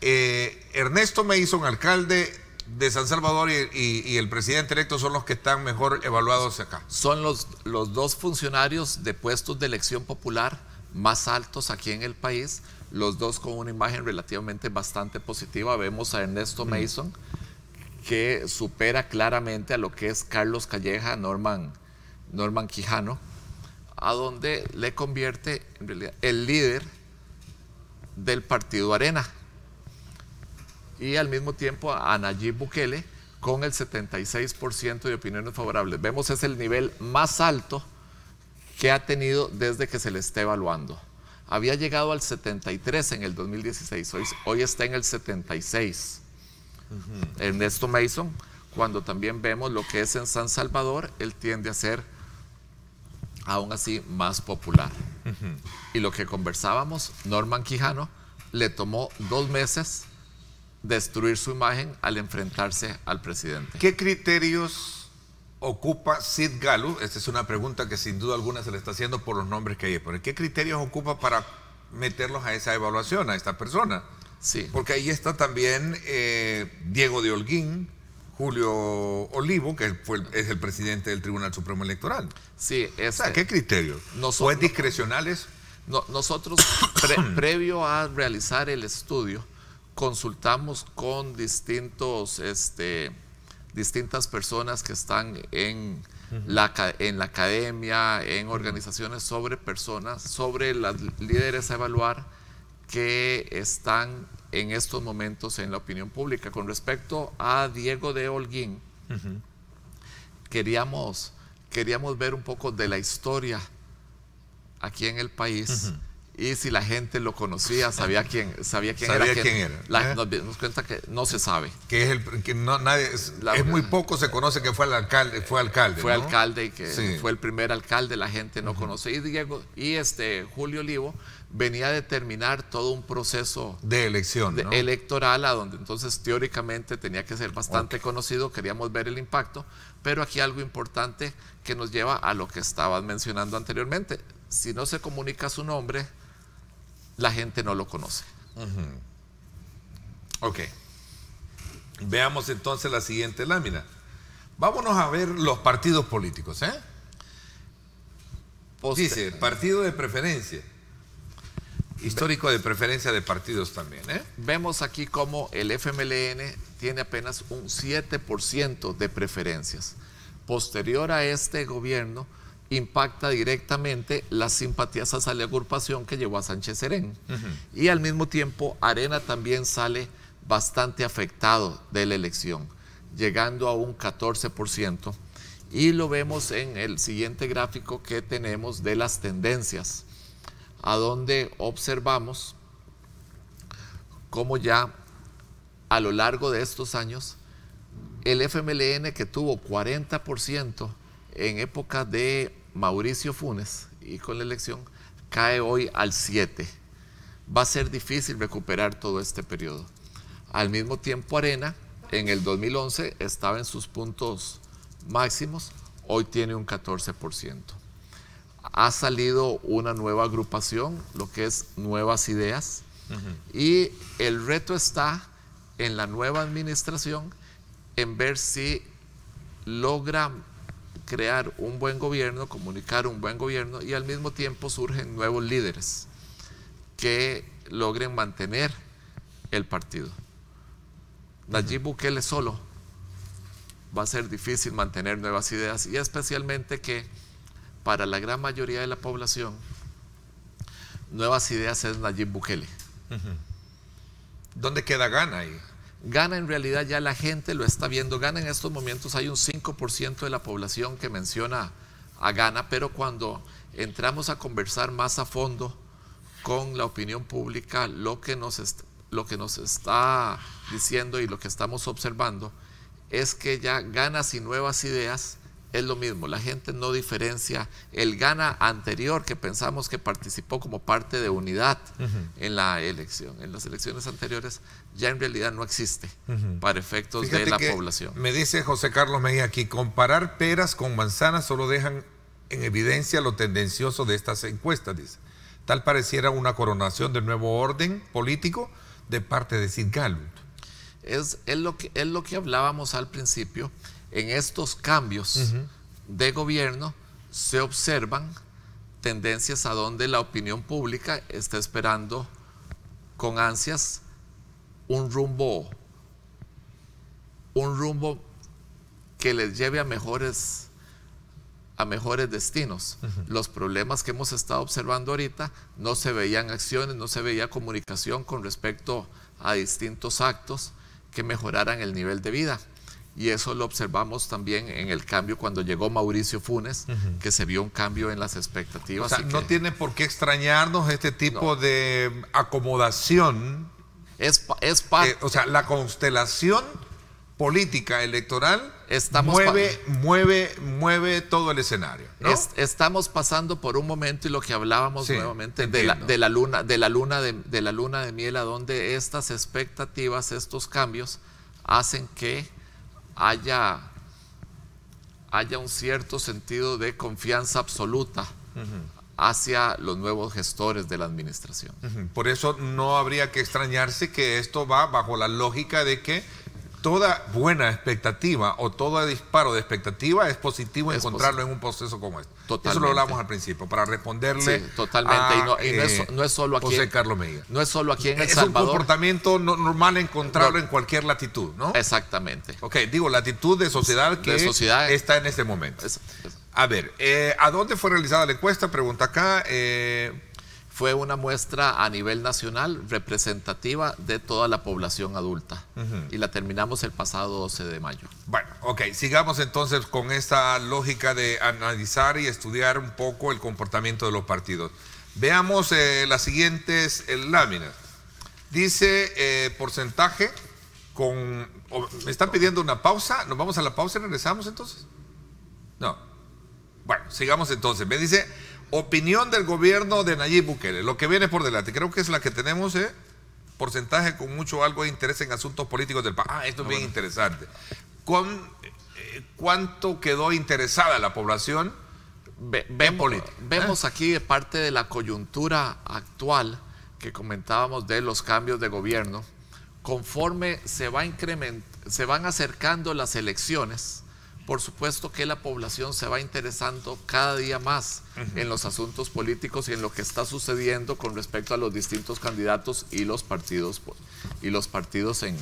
Ernesto Mason, alcalde de San Salvador, y el presidente electo son los que están mejor evaluados acá. Son los 2 funcionarios de puestos de elección popular más altos aquí en el país, los 2 con una imagen relativamente bastante positiva. Vemos a Ernesto Mason, que supera claramente a lo que es Carlos Calleja, Norman Quijano, a donde le convierte en realidad el líder del partido Arena, y al mismo tiempo a Nayib Bukele con el 76% de opiniones favorables. Vemos, es el nivel más alto que ha tenido desde que se le está evaluando. Había llegado al 73 en el 2016, hoy está en el 76. Ernesto Mason, cuando también vemos lo que es en San Salvador, él tiende a ser aún así más popular. Y lo que conversábamos, Norman Quijano le tomó 2 meses destruir su imagen al enfrentarse al presidente. ¿Qué criterios ocupa Sid Gallup? Esta es una pregunta que sin duda alguna se le está haciendo por los nombres que hay. ¿Qué criterios ocupa para meterlos a esa evaluación, a esta persona? Sí. Porque ahí está también Diego de Holguín, Julio Olivo, que es el presidente del Tribunal Supremo Electoral. Sí, o sea, ¿qué criterios? ¿O es discrecionales? Nosotros, previo a realizar el estudio, consultamos con distintas personas que están en la academia, en organizaciones, sobre las líderes a evaluar que están en estos momentos en la opinión pública. Con respecto a Diego de Holguín, queríamos ver un poco de la historia aquí en el país. Y si la gente lo conocía, sabía quién era. Nos dimos cuenta que no se sabe. Es muy poco se conoce que fue alcalde. Fue alcalde y que fue el primer alcalde, la gente no conoce. Y Diego Julio Olivo venía a determinar todo un proceso de elección, ¿no? electoral, a donde entonces teóricamente tenía que ser bastante conocido. Queríamos ver el impacto, pero aquí algo importante que nos lleva a lo que estabas mencionando anteriormente. Si no se comunica su nombre, la gente no lo conoce. Ok. Veamos entonces la siguiente lámina. Vámonos a ver los partidos políticos, ¿eh? Dice, partido de preferencia. Histórico de preferencia de partidos también, ¿eh? Vemos aquí como el FMLN tiene apenas un 7% de preferencias. Posterior a este gobierno, impacta directamente las simpatías hacia la agrupación que llevó a Sánchez Serén. Y al mismo tiempo, Arena también sale bastante afectado de la elección, llegando a un 14%. Y lo vemos en el siguiente gráfico que tenemos de las tendencias, a donde observamos cómo ya a lo largo de estos años el FMLN, que tuvo 40% en época de Mauricio Funes y con la elección, cae hoy al 7%. Va a ser difícil recuperar todo este periodo. Al mismo tiempo, Arena en el 2011 estaba en sus puntos máximos, hoy tiene un 14%. Ha salido una nueva agrupación, lo que es Nuevas Ideas, y el reto está en la nueva administración en ver si logra crear un buen gobierno, comunicar un buen gobierno, y al mismo tiempo surgen nuevos líderes que logren mantener el partido. Nayib Bukele solo va a ser difícil mantener Nuevas Ideas, y especialmente que para la gran mayoría de la población Nuevas Ideas es Nayib Bukele. ¿Dónde queda Gana ahí? Gana, en realidad ya la gente lo está viendo. Gana en estos momentos, hay un 5% de la población que menciona a Gana, pero cuando entramos a conversar más a fondo con la opinión pública, lo que nos está diciendo y lo que estamos observando es que ya Ganas y Nuevas Ideas es lo mismo. La gente no diferencia el Gana anterior, que pensamos que participó como parte de Unidad en la elección. En las elecciones anteriores ya en realidad no existe para efectos Fíjate de la que población. Me dice José Carlos Mejía aquí, comparar peras con manzanas solo dejan en evidencia lo tendencioso de estas encuestas, dice. Tal pareciera una coronación del nuevo orden político de parte de Sid Gallup. Es lo que hablábamos al principio. En estos cambios de gobierno se observan tendencias a donde la opinión pública está esperando con ansias un rumbo que les lleve a mejores destinos. Los problemas que hemos estado observando ahorita, no se veían acciones, no se veía comunicación con respecto a distintos actos que mejoraran el nivel de vida. Y eso lo observamos también en el cambio cuando llegó Mauricio Funes, que se vio un cambio en las expectativas. O sea, no tiene por qué extrañarnos este tipo de acomodación. Es parte. O sea, la constelación política electoral mueve todo el escenario, ¿no? Estamos pasando por un momento, y lo que hablábamos nuevamente de la luna de miel, a donde estas expectativas, estos cambios hacen que haya un cierto sentido de confianza absoluta hacia los nuevos gestores de la administración. Por eso no habría que extrañarse que esto va bajo la lógica de que toda buena expectativa o todo disparo de expectativa es positivo encontrarlo en un proceso como este. Totalmente. Eso lo hablamos al principio, para responderle totalmente. a no es solo aquí, José Carlos Mejía. No es solo aquí en El Es Salvador. un comportamiento normal encontrarlo en cualquier latitud, ¿no? Exactamente. Ok, digo, latitud de sociedad que está en este momento. A ver, ¿a dónde fue realizada la encuesta? Pregunta acá. Fue una muestra a nivel nacional representativa de toda la población adulta, y la terminamos el pasado 12 de mayo. Bueno, ok, sigamos entonces con esta lógica de analizar y estudiar un poco el comportamiento de los partidos. Veamos las siguientes láminas. Dice porcentaje me están pidiendo una pausa. ¿Nos vamos a la pausa y regresamos entonces? No. Bueno, sigamos entonces. Me dice opinión del gobierno de Nayib Bukele, lo que viene por delante. Creo que es la que tenemos, porcentaje con mucho algo de interés en asuntos políticos del país. Esto es bien interesante. ¿Cuánto quedó interesada la población en política? Vemos aquí, de parte de la coyuntura actual que comentábamos de los cambios de gobierno, conforme se van acercando las elecciones, por supuesto que la población se va interesando cada día más en los asuntos políticos y en lo que está sucediendo con respecto a los distintos candidatos y los partidos en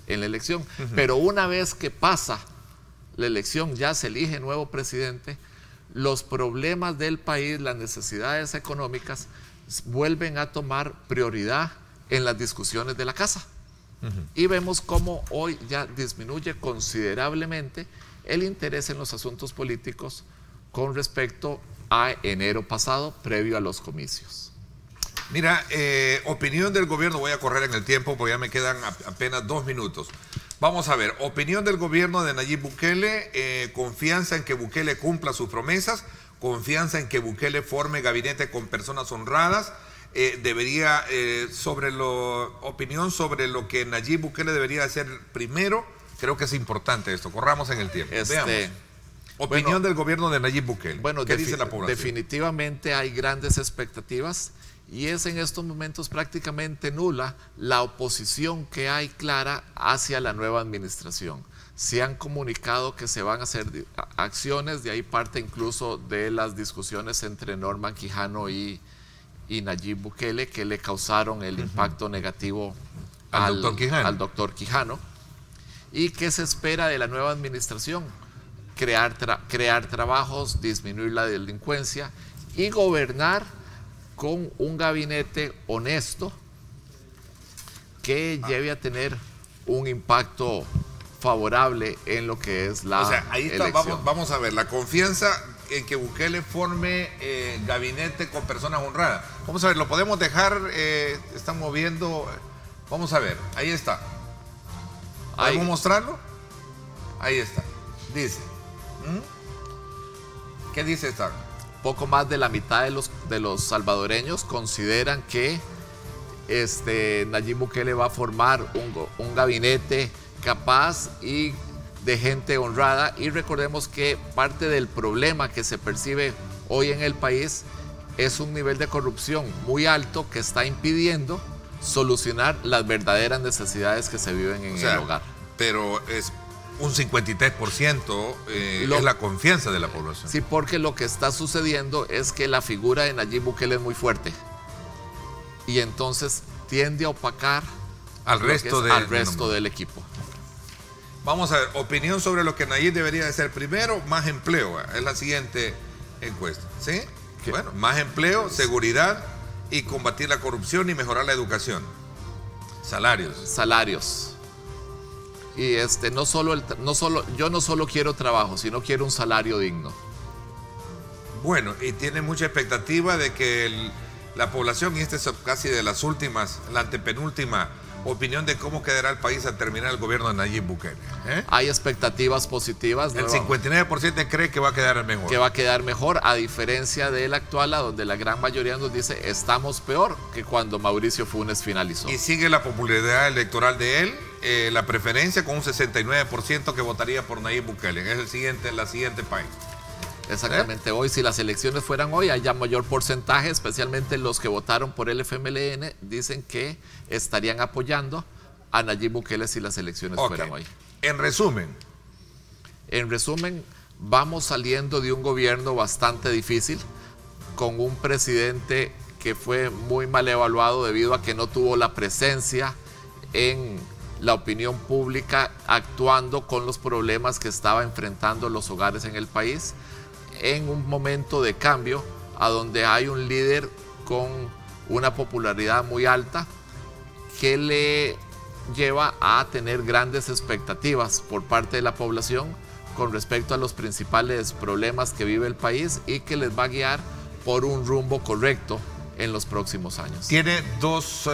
la elección. Pero una vez que pasa la elección, ya se elige nuevo presidente, los problemas del país, las necesidades económicas vuelven a tomar prioridad en las discusiones de la casa. Y vemos cómo hoy ya disminuye considerablemente el interés en los asuntos políticos con respecto a enero pasado, previo a los comicios. Mira, opinión del gobierno, voy a correr en el tiempo porque ya me quedan apenas 2 minutos. Vamos a ver, opinión del gobierno de Nayib Bukele, confianza en que Bukele cumpla sus promesas, confianza en que Bukele forme gabinete con personas honradas, opinión sobre lo que Nayib Bukele debería hacer primero. Creo que es importante esto, corramos en el tiempo. Veamos. Opinión del gobierno de Nayib Bukele. Bueno, ¿qué dice la población? Definitivamente hay grandes expectativas y es en estos momentos prácticamente nula la oposición que hay clara hacia la nueva administración. Se han comunicado que se van a hacer acciones, de ahí parte incluso de las discusiones entre Norman Quijano y Nayib Bukele, que le causaron el impacto negativo al doctor Quijano. ¿Y qué se espera de la nueva administración? Crear trabajos, disminuir la delincuencia y gobernar con un gabinete honesto que lleve a tener un impacto favorable en lo que es la ahí está, elección. Vamos a ver, la confianza en que Bukele forme gabinete con personas honradas. Vamos a ver, lo podemos dejar, están moviendo, vamos a ver, ahí está. ¿Podemos mostrarlo? Ahí está. Dice. ¿Qué dice esta? Poco más de la mitad de los salvadoreños consideran que Nayib Bukele va a formar un gabinete capaz y de gente honrada. Y recordemos que parte del problema que se percibe hoy en el país es un nivel de corrupción muy alto que está impidiendo solucionar las verdaderas necesidades que se viven en el hogar. Pero es un 53% es la confianza de la población. Sí, porque lo que está sucediendo es que la figura de Nayib Bukele es muy fuerte y entonces tiende a opacar al resto del equipo. Vamos a ver, opinión sobre lo que Nayib debería de ser. Primero, más empleo, es la siguiente encuesta, ¿sí? Bueno, más empleo, seguridad y combatir la corrupción y mejorar la educación. Salarios. Y yo no solo quiero trabajo, sino quiero un salario digno. Bueno, y tiene mucha expectativa de que la población, y esta es casi de las últimas, la antepenúltima opinión de cómo quedará el país al terminar el gobierno de Nayib Bukele. Hay expectativas positivas. El 59% cree que va a quedar mejor. Que va a quedar mejor, a diferencia del actual, a donde la gran mayoría nos dice estamos peor que cuando Mauricio Funes finalizó. Y sigue la popularidad electoral de él, la preferencia con un 69% que votaría por Nayib Bukele. Es la siguiente país. Exactamente, hoy si las elecciones fueran hoy, hay ya mayor porcentaje, especialmente los que votaron por el FMLN, dicen que estarían apoyando a Nayib Bukele si las elecciones fueran hoy. En resumen, vamos saliendo de un gobierno bastante difícil, con un presidente que fue muy mal evaluado debido a que no tuvo la presencia en la opinión pública, actuando con los problemas que estaba enfrentando los hogares en el país, en un momento de cambio, a donde hay un líder con una popularidad muy alta que le lleva a tener grandes expectativas por parte de la población con respecto a los principales problemas que vive el país y que les va a guiar por un rumbo correcto en los próximos años. Tiene dos,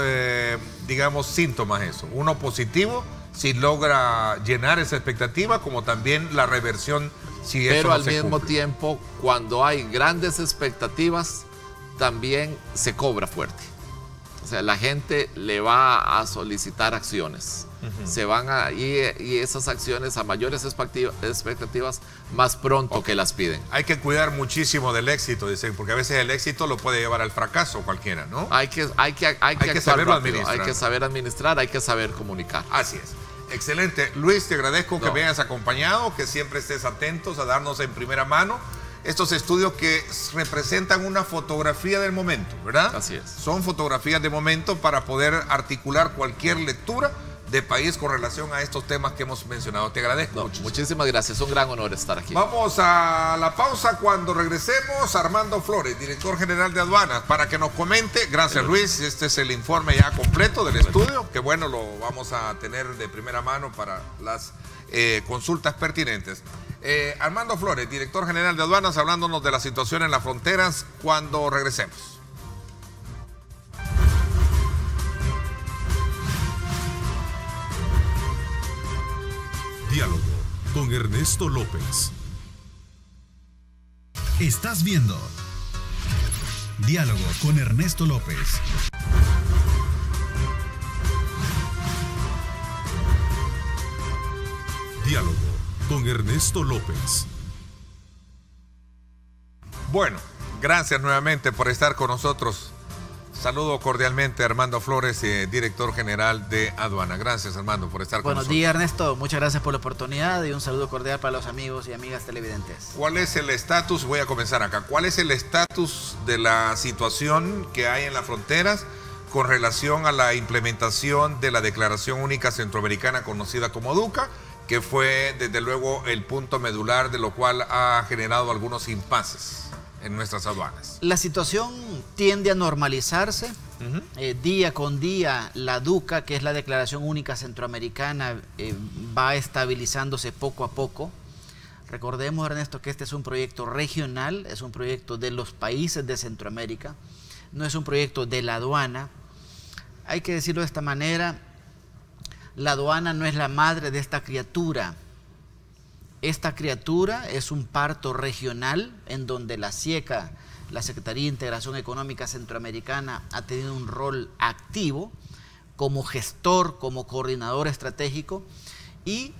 síntomas eso. Uno positivo, si logra llenar esa expectativa, como también la reversión. Pero al mismo tiempo, cuando hay grandes expectativas, también se cobra fuerte. O sea, la gente le va a solicitar acciones. Se van y esas acciones a mayores expectativas más pronto que las piden. Hay que cuidar muchísimo del éxito, dicen, porque a veces el éxito lo puede llevar al fracaso cualquiera, ¿no? Hay que saber administrar, hay que saber comunicar. Así es. Excelente. Luis, te agradezco que me hayas acompañado, que siempre estés atentos a darnos en primera mano estos estudios que representan una fotografía del momento, ¿verdad? Así es. Son fotografías de momento para poder articular cualquier lectura de país con relación a estos temas que hemos mencionado. Te agradezco mucho. Muchísimas gracias, un gran honor estar aquí. Vamos a la pausa. Cuando regresemos, Armando Flores, director general de aduanas, para que nos comente. Gracias, Luis. Este es el informe ya completo del estudio, que bueno, lo vamos a tener de primera mano para las consultas pertinentes. Armando Flores, director general de aduanas, hablándonos de la situación en las fronteras cuando regresemos. Diálogo con Ernesto López. Estás viendo Diálogo con Ernesto López. Diálogo con Ernesto López. Bueno, gracias nuevamente por estar con nosotros. Saludo cordialmente a Armando Flores, director general de aduana. Gracias, Armando, por estar con nosotros. Buenos días, Ernesto. Muchas gracias por la oportunidad y un saludo cordial para los amigos y amigas televidentes. ¿Cuál es el estatus? Voy a comenzar acá. ¿Cuál es el estatus de la situación que hay en las fronteras con relación a la implementación de la Declaración Única Centroamericana conocida como DUCA, que fue desde luego el punto medular de lo cual ha generado algunos impases en nuestras aduanas? La situación tiende a normalizarse. Día con día la DUCA, que es la Declaración Única Centroamericana, va estabilizándose poco a poco. Recordemos, Ernesto, que este es un proyecto regional, es un proyecto de los países de Centroamérica, no es un proyecto de la aduana. Hay que decirlo de esta manera, la aduana no es la madre de esta criatura. Esta criatura es un parto regional en donde la SIECA, la Secretaría de Integración Económica Centroamericana, ha tenido un rol activo como gestor, como coordinador estratégico y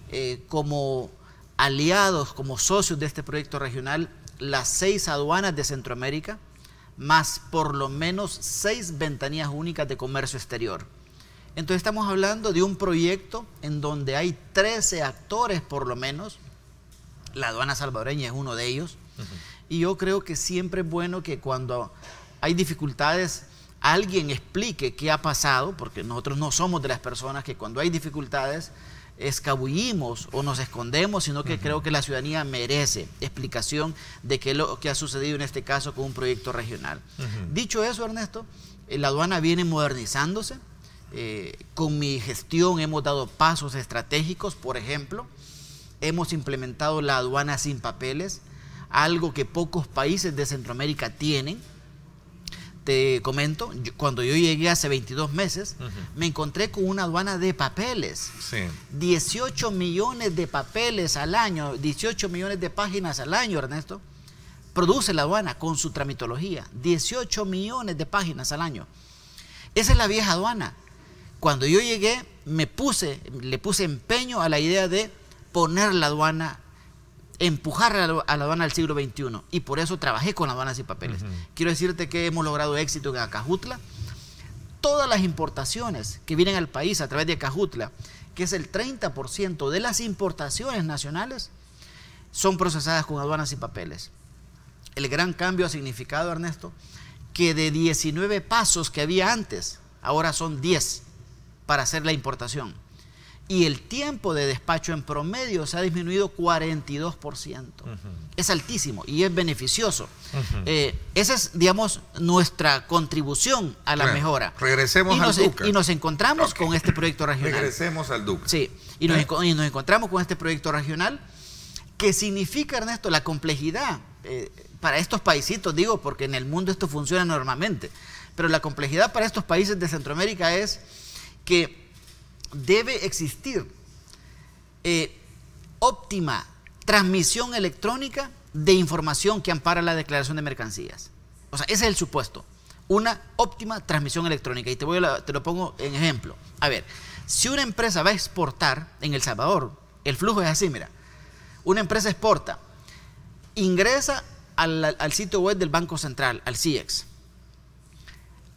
como aliados, como socios de este proyecto regional, las 6 aduanas de Centroamérica, más por lo menos 6 ventanillas únicas de comercio exterior. Entonces estamos hablando de un proyecto en donde hay 13 actores por lo menos. La aduana salvadoreña es uno de ellos. Y yo creo que siempre es bueno que cuando hay dificultades alguien explique qué ha pasado, porque nosotros no somos de las personas que cuando hay dificultades escabullimos o nos escondemos, sino que creo que la ciudadanía merece explicación de qué es lo que ha sucedido en este caso con un proyecto regional. Dicho eso, Ernesto, la aduana viene modernizándose. Con mi gestión hemos dado pasos estratégicos. Por ejemplo, hemos implementado la aduana sin papeles, algo que pocos países de Centroamérica tienen. Te comento, cuando yo llegué hace 22 meses, me encontré con una aduana de papeles. 18 millones de papeles al año, 18 millones de páginas al año, Ernesto, produce la aduana con su tramitología. 18 millones de páginas al año. Esa es la vieja aduana. Cuando yo llegué, le puse empeño a la idea de poner la aduana, empujar a la aduana al siglo XXI, y por eso trabajé con la aduana sin papeles. Quiero decirte que hemos logrado éxito en Acajutla. Todas las importaciones que vienen al país a través de Acajutla, que es el 30% de las importaciones nacionales, son procesadas con aduanas sin papeles. El gran cambio ha significado, Ernesto, que de 19 pasos que había antes, ahora son 10 para hacer la importación. Y el tiempo de despacho en promedio se ha disminuido 42%. Es altísimo y es beneficioso. Esa es, digamos, nuestra contribución a la mejora. Regresemos al DUCA. Y nos encontramos con este proyecto regional. Regresemos al DUCA. Sí, y nos encontramos con este proyecto regional que significa, Ernesto, la complejidad para estos paisitos, digo, porque en el mundo esto funciona normalmente, pero la complejidad para estos países de Centroamérica es que debe existir óptima transmisión electrónica de información que ampara la declaración de mercancías. O sea, ese es el supuesto, una óptima transmisión electrónica. Y te lo pongo en ejemplo. A ver, si una empresa va a exportar en El Salvador, el flujo es así, mira. Una empresa exporta, ingresa al sitio web del Banco Central, al CIEX.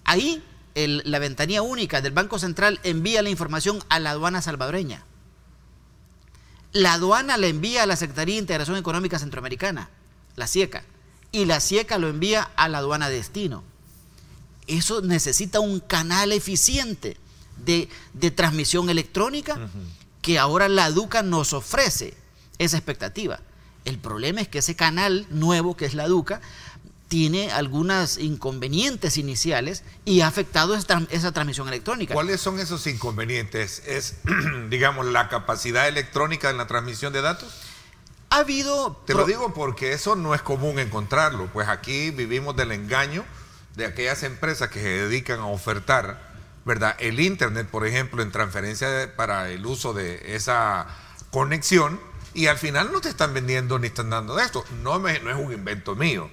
Ahí la ventanilla única del Banco Central envía la información a la aduana salvadoreña. La aduana le envía a la Secretaría de Integración Económica Centroamericana, la SIECA, y la SIECA lo envía a la aduana de destino. Eso necesita un canal eficiente de transmisión electrónica que ahora la DUCA nos ofrece esa expectativa. El problema es que ese canal nuevo, que es la DUCA, tiene algunos inconvenientes iniciales y ha afectado esa transmisión electrónica. ¿Cuáles son esos inconvenientes? ¿Es, digamos, la capacidad electrónica en la transmisión de datos? Ha habido... Te lo digo porque eso no es común encontrarlo, pues aquí vivimos del engaño de aquellas empresas que se dedican a ofertar, ¿verdad?, el Internet, por ejemplo, en transferencia para el uso de esa conexión, y al final no te están vendiendo ni están dando de esto. No es un invento mío.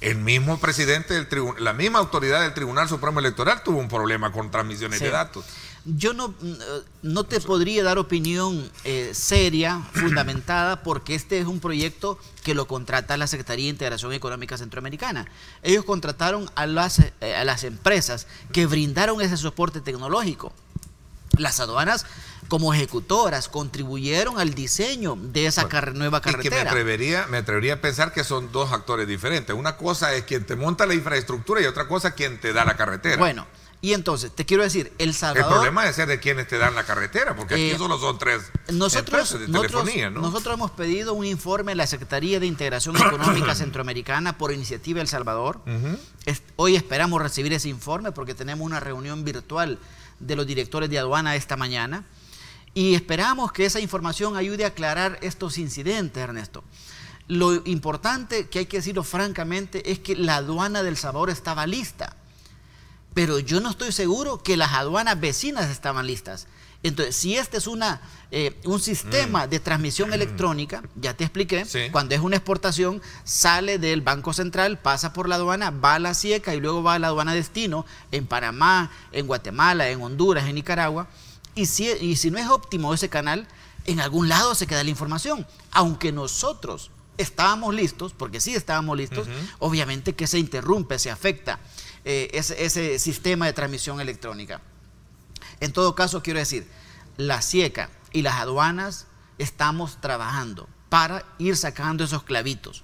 El mismo presidente del tribunal, la misma autoridad del Tribunal Supremo Electoral tuvo un problema con transmisiones de datos. Yo no te podría dar opinión seria, fundamentada, porque este es un proyecto que lo contrata la Secretaría de Integración Económica Centroamericana. Ellos contrataron a las empresas que brindaron ese soporte tecnológico. Las aduanas, como ejecutoras, contribuyeron al diseño de esa nueva carretera. Y que me atrevería a pensar que son dos actores diferentes. Una cosa es quien te monta la infraestructura y otra cosa quien te da la carretera. Bueno, y entonces, te quiero decir, El Salvador... El problema es ser de quienes te dan la carretera, porque aquí solo son tres empresas de telefonía, ¿no? Nosotros hemos pedido un informe a la Secretaría de Integración Económica Centroamericana por iniciativa de El Salvador. Hoy esperamos recibir ese informe porque tenemos una reunión virtual de los directores de aduana esta mañana. Y esperamos que esa información ayude a aclarar estos incidentes, Ernesto. Lo importante, que hay que decirlo francamente, es que la aduana del Salvador estaba lista. Pero yo no estoy seguro que las aduanas vecinas estaban listas. Entonces, si este es un sistema de transmisión electrónica, ya te expliqué, cuando es una exportación, sale del Banco Central, pasa por la aduana, va a la SIECA y luego va a la aduana destino, en Panamá, en Guatemala, en Honduras, en Nicaragua. Y si no es óptimo ese canal, en algún lado se queda la información. Aunque nosotros estábamos listos, porque sí estábamos listos, obviamente que se interrumpe, se afecta ese sistema de transmisión electrónica. En todo caso, quiero decir, la SIECA y las aduanas estamos trabajando para ir sacando esos clavitos.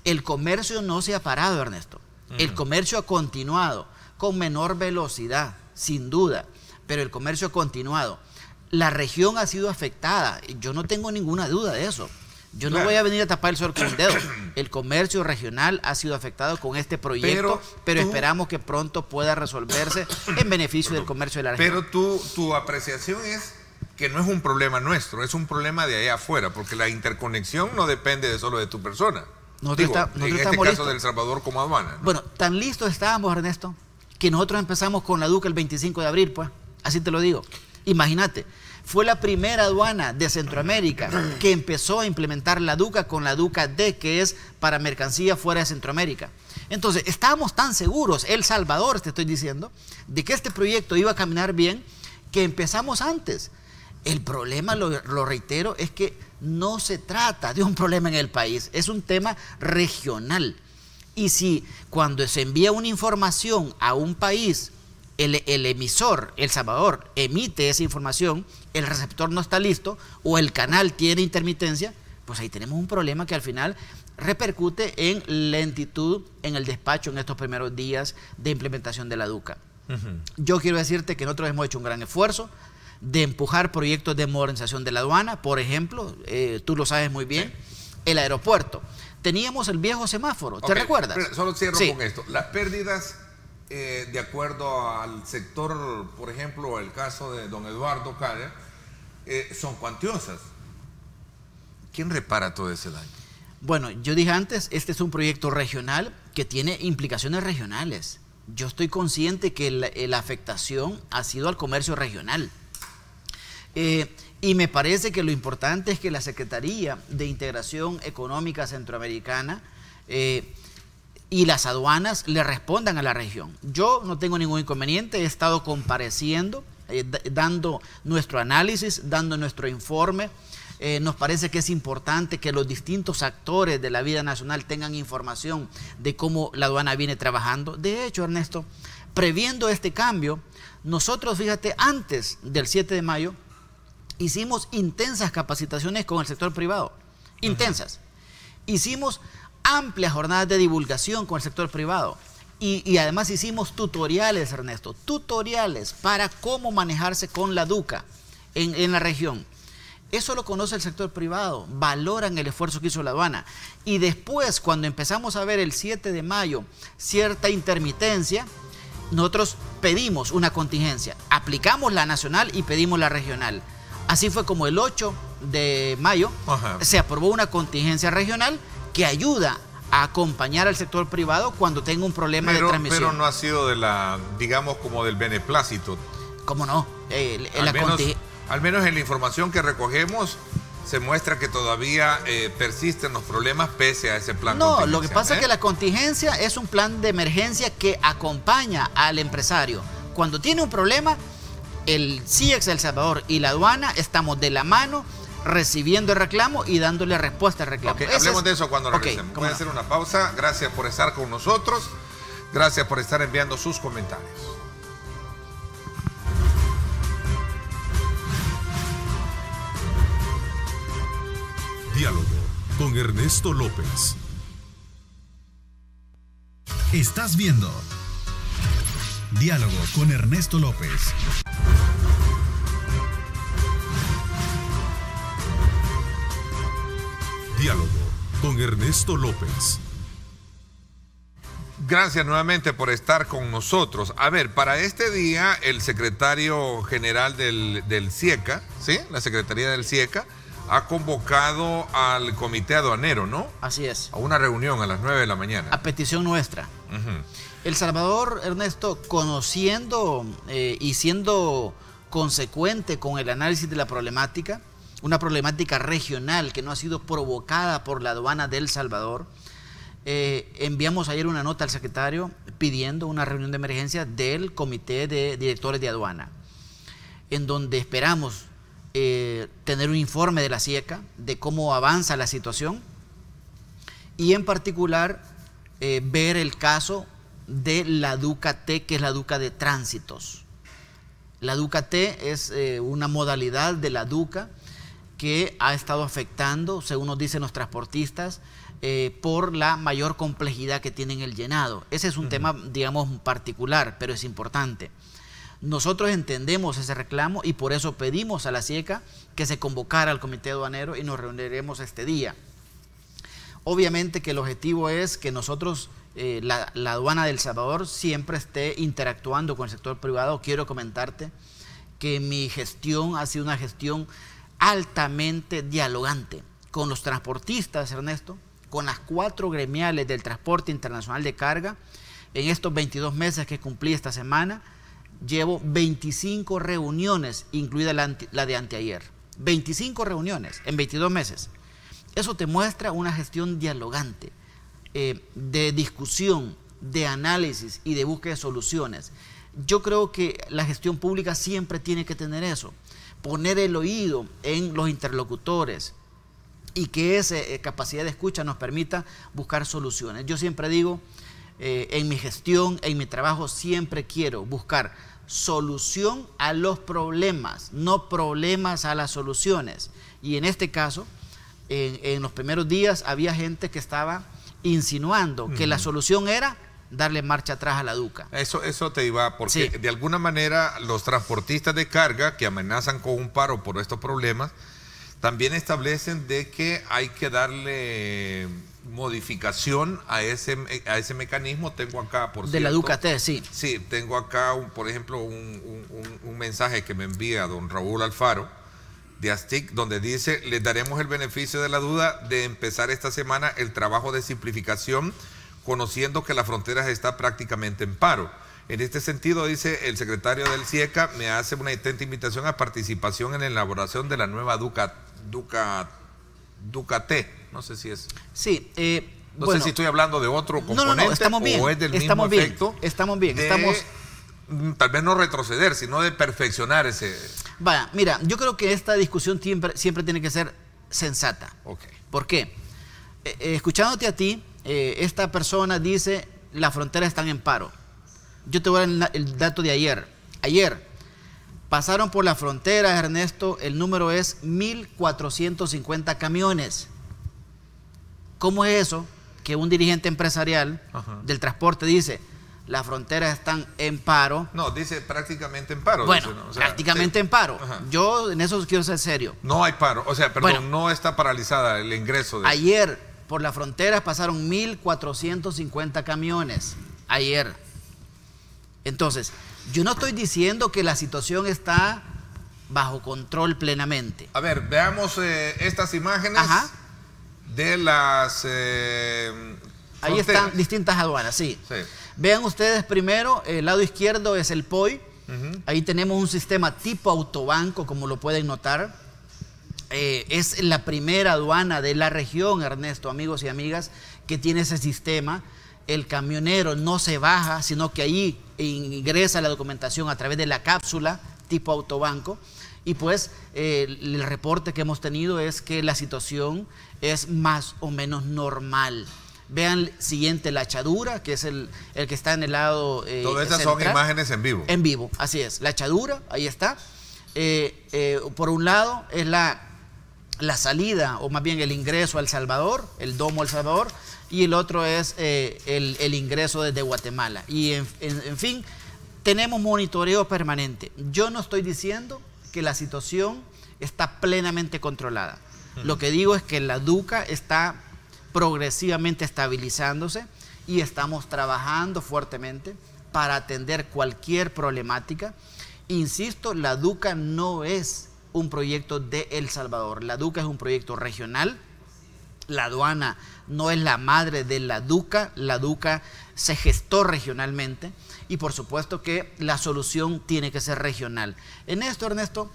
El comercio no se ha parado, Ernesto. El comercio ha continuado con menor velocidad, sin duda, pero el comercio ha continuado. La región ha sido afectada, yo no tengo ninguna duda de eso. Yo no voy a venir a tapar el sol con un dedo. El comercio regional ha sido afectado con este proyecto, pero esperamos que pronto pueda resolverse en beneficio del comercio de la región. Pero tu apreciación es que no es un problema nuestro, es un problema de allá afuera, porque la interconexión no depende solo de tu persona. En este caso del Salvador como aduana, ¿no? Bueno, tan listos estábamos, Ernesto, que nosotros empezamos con la DUCA el 25 de abril, pues. Así te lo digo. Imagínate, fue la primera aduana de Centroamérica que empezó a implementar la DUCA con la DUCA D, que es para mercancía fuera de Centroamérica. Entonces, estábamos tan seguros, El Salvador, te estoy diciendo, de que este proyecto iba a caminar bien, que empezamos antes. El problema, lo reitero, es que no se trata de un problema en el país, es un tema regional. Y si cuando se envía una información a un país, el emisor, El Salvador, emite esa información, el receptor no está listo o el canal tiene intermitencia, pues ahí tenemos un problema que al final repercute en lentitud en el despacho en estos primeros días de implementación de la DUCA. Yo quiero decirte que nosotros hemos hecho un gran esfuerzo de empujar proyectos de modernización de la aduana. Por ejemplo, tú lo sabes muy bien, el aeropuerto. Teníamos el viejo semáforo, ¿te recuerdas? Solo cierro con esto. Las pérdidas, de acuerdo al sector, por ejemplo, el caso de don Eduardo Calle, son cuantiosas. ¿Quién repara todo ese daño? Bueno, yo dije antes, este es un proyecto regional que tiene implicaciones regionales. Yo estoy consciente que la afectación ha sido al comercio regional. Y me parece que lo importante es que la Secretaría de Integración Económica Centroamericana y las aduanas le respondan a la región. Yo no tengo ningún inconveniente, he estado compareciendo, dando nuestro análisis, dando nuestro informe. Nos parece que es importante que los distintos actores de la vida nacional tengan información de cómo la aduana viene trabajando. De hecho, Ernesto, previendo este cambio, nosotros, fíjate, antes del 7 de mayo, hicimos intensas capacitaciones con el sector privado, intensas. Hicimos amplias jornadas de divulgación con el sector privado y además hicimos tutoriales, Ernesto, tutoriales para cómo manejarse con la DUCA en la región. Eso lo conoce el sector privado, valoran el esfuerzo que hizo la aduana. Y después, cuando empezamos a ver el 7 de mayo cierta intermitencia, nosotros pedimos una contingencia, aplicamos la nacional y pedimos la regional. Así fue como el 8 de mayo se aprobó una contingencia regional que ayuda a acompañar al sector privado cuando tenga un problema de transmisión. Pero no ha sido de la, digamos, como del beneplácito. ¿Cómo no? Al menos en la información que recogemos se muestra que todavía persisten los problemas pese a ese plan. No, lo que pasa es que la contingencia es un plan de emergencia que acompaña al empresario. Cuando tiene un problema, el CIEX El Salvador y la aduana estamos de la mano recibiendo el reclamo y dándole respuesta al reclamo. Hablemos de eso cuando regresemos. Voy a hacer una pausa. Gracias por estar con nosotros. Gracias por estar enviando sus comentarios. Diálogo con Ernesto López. Estás viendo Diálogo con Ernesto López. Diálogo con Ernesto López. Gracias nuevamente por estar con nosotros. A ver, para este día el secretario general del CIECA, ¿sí? La Secretaría del CIECA, ha convocado al comité aduanero, ¿no? Así es. A una reunión a las 9 de la mañana. A petición nuestra. El Salvador, Ernesto, conociendo y siendo consecuente con el análisis de la problemática, una problemática regional que no ha sido provocada por la aduana de El Salvador, enviamos ayer una nota al secretario pidiendo una reunión de emergencia del comité de directores de aduana, en donde esperamos tener un informe de la CIECA de cómo avanza la situación y en particular ver el caso de la DUCA-T, que es la DUCA de tránsitos. La DUCA-T es una modalidad de la DUCA que ha estado afectando, según nos dicen los transportistas, por la mayor complejidad que tienen el llenado. Ese es un tema, digamos, particular, pero es importante. Nosotros entendemos ese reclamo y por eso pedimos a la CIECA que se convocara al comité aduanero y nos reuniremos este día. Obviamente que el objetivo es que nosotros, la aduana de El Salvador, siempre esté interactuando con el sector privado. Quiero comentarte que mi gestión ha sido una gestión altamente dialogante con los transportistas, Ernesto, con las 4 gremiales del transporte internacional de carga. En estos 22 meses que cumplí esta semana, llevo 25 reuniones, incluida la de anteayer. 25 reuniones en 22 meses. Eso te muestra una gestión dialogante, de discusión, de análisis y de búsqueda de soluciones. Yo creo que la gestión pública siempre tiene que tener eso, poner el oído en los interlocutores y que esa capacidad de escucha nos permita buscar soluciones. Yo siempre digo, en mi gestión, en mi trabajo, siempre quiero buscar solución a los problemas, no problemas a las soluciones. Y en este caso, en los primeros días había gente que estaba insinuando que la solución era darle marcha atrás a la DUCA. Eso te iba, porque de alguna manera los transportistas de carga que amenazan con un paro por estos problemas, también establecen de que hay que darle modificación a ese mecanismo. Tengo acá, por cierto, de la DUCA-T, sí. Sí, tengo acá, por ejemplo, un mensaje que me envía don Raúl Alfaro de ASTIC, donde dice: les daremos el beneficio de la duda de empezar esta semana el trabajo de simplificación, conociendo que la frontera está prácticamente en paro. En este sentido, dice el secretario del CIECA, me hace una atenta invitación a participación en la elaboración de la nueva DUCA-T. No sé si es... Sí, no sé si estoy hablando de otro componente, no, estamos bien, o es del mismo efecto. Estamos bien, tal vez no retroceder, sino de perfeccionar ese... Vaya, mira, yo creo que esta discusión siempre tiene que ser sensata. Okay. ¿Por qué? Escuchándote a ti, esta persona dice, las fronteras están en paro. Yo te voy a dar el dato de ayer. Ayer, pasaron por la frontera, Ernesto, el número es 1.450 camiones. ¿Cómo es eso? Que un dirigente empresarial del transporte dice, las fronteras están en paro. No, dice prácticamente en paro. Bueno, dice, ¿no? O sea, prácticamente en paro. Yo en eso quiero ser serio. No hay paro, o sea, perdón, Bueno, no está paralizada el ingreso de... Ayer por la frontera pasaron 1.450 camiones. Ayer. Entonces, yo no estoy diciendo que la situación está bajo control plenamente. A ver, veamos estas imágenes de las ahí están distintas aduanas, sí. Vean ustedes primero, el lado izquierdo es el POI. Ahí tenemos un sistema tipo autobanco, como lo pueden notar. Es la primera aduana de la región, Ernesto, amigos y amigas, que tiene ese sistema. El camionero no se baja, sino que ahí ingresa la documentación a través de la cápsula tipo autobanco. Y pues el reporte que hemos tenido es que la situación es más o menos normal. Vean siguiente la Achadura, que es el que está en el lado todas estas son imágenes en vivo. En vivo, así es. La Achadura, ahí está. Por un lado es la salida, o más bien el ingreso a El Salvador, el domo El Salvador, y el otro es el ingreso desde Guatemala. Y en fin, tenemos monitoreo permanente. Yo no estoy diciendo que la situación está plenamente controlada. Lo que digo es que la DUCA está progresivamente estabilizándose y estamos trabajando fuertemente para atender cualquier problemática. Insisto, la DUCA no es un proyecto de El Salvador. La DUCA es un proyecto regional. La aduana no es la madre de la DUCA se gestó regionalmente y por supuesto que la solución tiene que ser regional. En esto, Ernesto,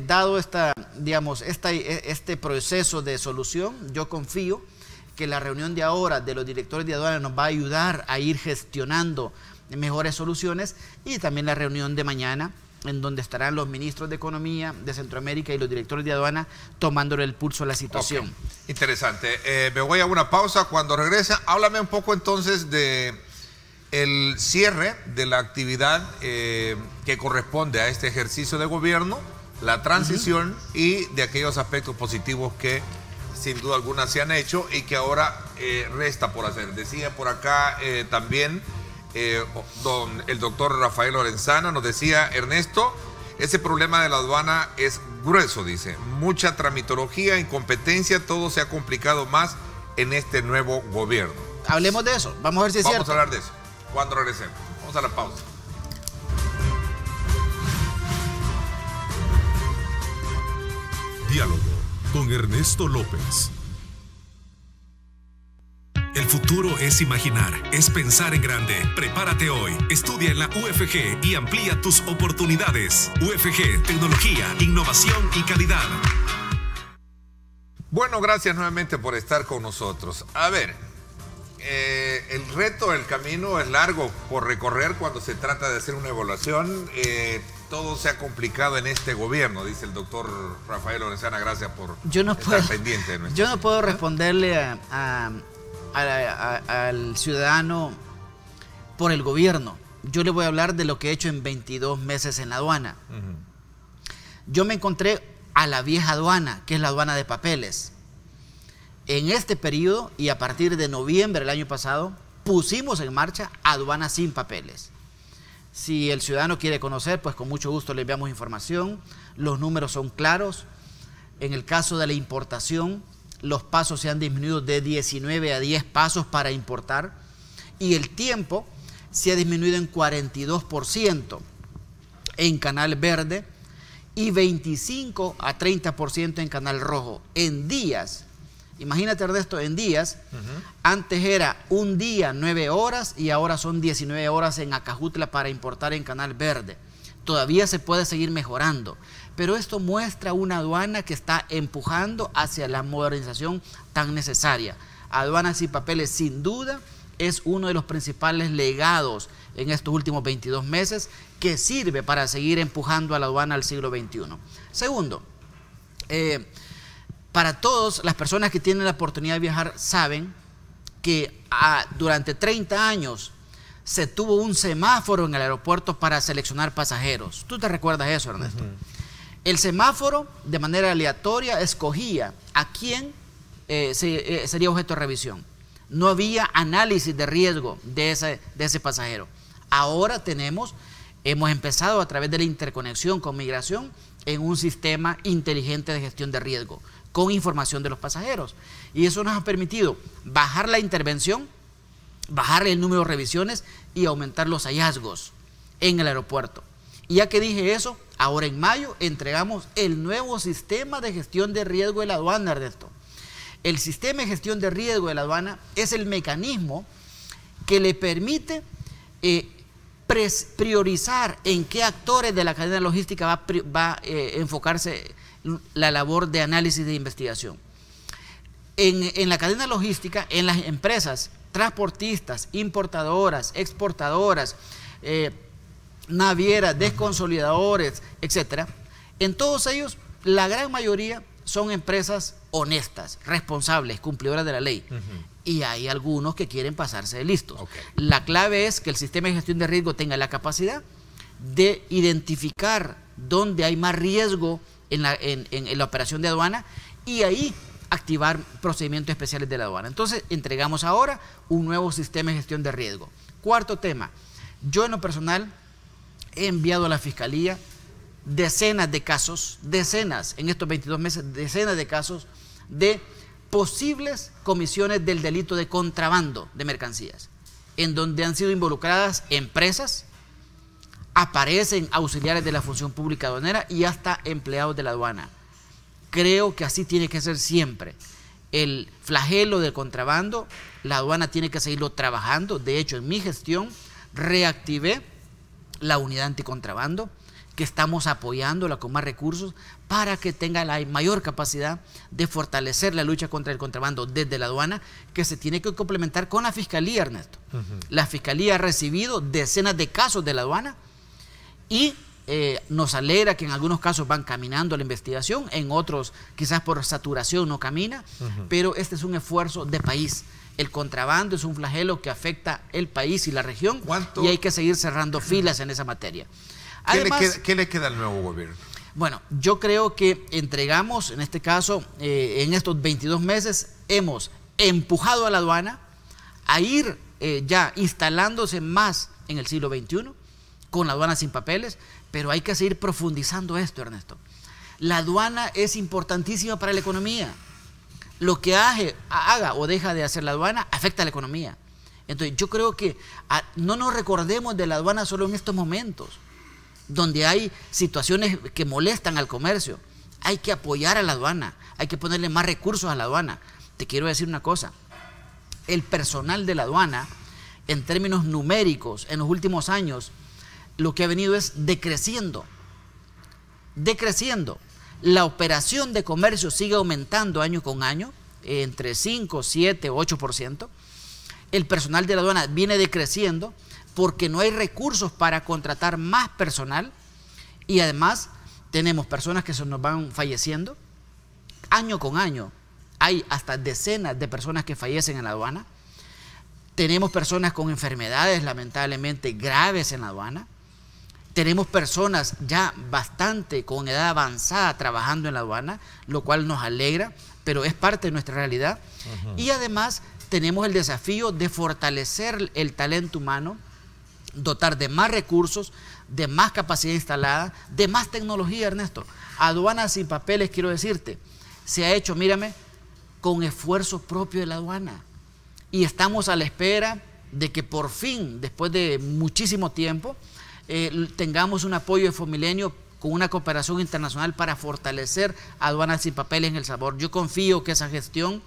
dado este proceso de solución, yo confío que la reunión de ahora de los directores de aduana nos va a ayudar a ir gestionando mejores soluciones, y también la reunión de mañana, en donde estarán los ministros de Economía de Centroamérica y los directores de aduana tomándole el pulso a la situación. Okay. Interesante. Me voy a una pausa. Cuando regrese, háblame un poco entonces de el cierre de la actividad que corresponde a este ejercicio de gobierno, la transición y de aquellos aspectos positivos que sin duda alguna se han hecho y que ahora resta por hacer. Decía por acá también el doctor Rafael Lorenzana, nos decía, Ernesto, ese problema de la aduana es grueso, dice, mucha tramitología, incompetencia, todo se ha complicado más en este nuevo gobierno. Hablemos de eso, vamos a ver si es cierto. Vamos a hablar de eso cuando regresemos. Vamos a la pausa. Diálogo con Ernesto López. El futuro es imaginar, es pensar en grande. Prepárate hoy, estudia en la UFG y amplía tus oportunidades. UFG, tecnología, innovación y calidad. Bueno, gracias nuevamente por estar con nosotros. A ver, el reto, el camino es largo por recorrer cuando se trata de hacer una evaluación. Todo se ha complicado en este gobierno, dice el doctor Rafael Lorenzana. Gracias por estar pendiente de nuestro. Yo no puedo responderle al ciudadano por el gobierno. Yo le voy a hablar de lo que he hecho en 22 meses en la aduana. Yo me encontré a la vieja aduana, que es la aduana de papeles. En este periodo y a partir de noviembre del año pasado pusimos en marcha aduana sin papeles. Si el ciudadano quiere conocer, pues con mucho gusto le enviamos información. Los números son claros. En el caso de la importación, los pasos se han disminuido de 19 a 10 pasos para importar y el tiempo se ha disminuido en 42% en canal verde y 25 a 30% en canal rojo. En días, imagínate, Ernesto, en días, antes era un día 9 horas y ahora son 19 horas en Acajutla para importar en canal verde. Todavía se puede seguir mejorando, pero esto muestra una aduana que está empujando hacia la modernización tan necesaria. Aduanas y papeles, sin duda, es uno de los principales legados en estos últimos 22 meses que sirve para seguir empujando a la aduana al siglo XXI. Segundo, para todas las personas que tienen la oportunidad de viajar saben que durante 30 años se tuvo un semáforo en el aeropuerto para seleccionar pasajeros. ¿Tú te recuerdas eso, Ernesto? El semáforo, de manera aleatoria, escogía a quién sería objeto de revisión. No había análisis de riesgo de ese pasajero. Ahora hemos empezado a través de la interconexión con migración en un sistema inteligente de gestión de riesgo, con información de los pasajeros. Y eso nos ha permitido bajar la intervención, bajar el número de revisiones y aumentar los hallazgos en el aeropuerto. Y ya que dije eso, ahora en mayo entregamos el nuevo sistema de gestión de riesgo de la aduana, Ernesto. El sistema de gestión de riesgo de la aduana es el mecanismo que le permite priorizar en qué actores de la cadena logística va a enfocarse la labor de análisis de investigación. En la cadena logística, en las empresas transportistas, importadoras, exportadoras, navieras, desconsolidadores, etcétera, en todos ellos, la gran mayoría son empresas honestas, responsables, cumplidoras de la ley. Y hay algunos que quieren pasarse de listos. La clave es que el sistema de gestión de riesgo tenga la capacidad de identificar dónde hay más riesgo en la operación de aduana y ahí activar procedimientos especiales de la aduana. Entonces, entregamos ahora un nuevo sistema de gestión de riesgo. Cuarto tema, yo en lo personal he enviado a la Fiscalía decenas de casos, en estos 22 meses, decenas de casos de posibles comisiones del delito de contrabando de mercancías, en donde han sido involucradas empresas, aparecen auxiliares de la función pública aduanera y hasta empleados de la aduana. Creo que así tiene que ser siempre. El flagelo del contrabando, la aduana tiene que seguirlo trabajando. De hecho, en mi gestión reactivé la unidad anticontrabando, que estamos apoyándola con más recursos para que tenga la mayor capacidad de fortalecer la lucha contra el contrabando desde la aduana, que se tiene que complementar con la Fiscalía, Ernesto. La Fiscalía ha recibido decenas de casos de la aduana y nos alegra que en algunos casos van caminando la investigación, en otros quizás por saturación no camina, pero este es un esfuerzo de país. El contrabando es un flagelo que afecta el país y la región y hay que seguir cerrando filas en esa materia. Además, ¿Qué le queda al nuevo gobierno? Bueno, yo creo que entregamos, en este caso, en estos 22 meses, hemos empujado a la aduana a ir ya instalándose más en el siglo XXI, con la aduana sin papeles, pero hay que seguir profundizando esto, Ernesto. La aduana es importantísima para la economía. Lo que haga o deja de hacer la aduana afecta a la economía. Entonces, yo creo que no nos recordemos de la aduana solo en estos momentos, donde hay situaciones que molestan al comercio. Hay que apoyar a la aduana, hay que ponerle más recursos a la aduana. Te quiero decir una cosa, el personal de la aduana, en términos numéricos, en los últimos años, lo que ha venido es decreciendo. La operación de comercio sigue aumentando año con año, entre 5, 7, 8%. El personal de la aduana viene decreciendo porque no hay recursos para contratar más personal y además tenemos personas que se nos van falleciendo. Año con año hay hasta decenas de personas que fallecen en la aduana. Tenemos personas con enfermedades lamentablemente graves en la aduana. Tenemos personas ya bastante con edad avanzada trabajando en la aduana, lo cual nos alegra, pero es parte de nuestra realidad. Y además tenemos el desafío de fortalecer el talento humano, dotar de más recursos, de más capacidad instalada, de más tecnología, Ernesto. Aduana sin papeles, quiero decirte, se ha hecho, mírame, con esfuerzo propio de la aduana. Y estamos a la espera de que por fin, después de muchísimo tiempo, tengamos un apoyo de Fomilenio con una cooperación internacional para fortalecer aduanas sin papeles en El Salvador. Yo confío que esa gestión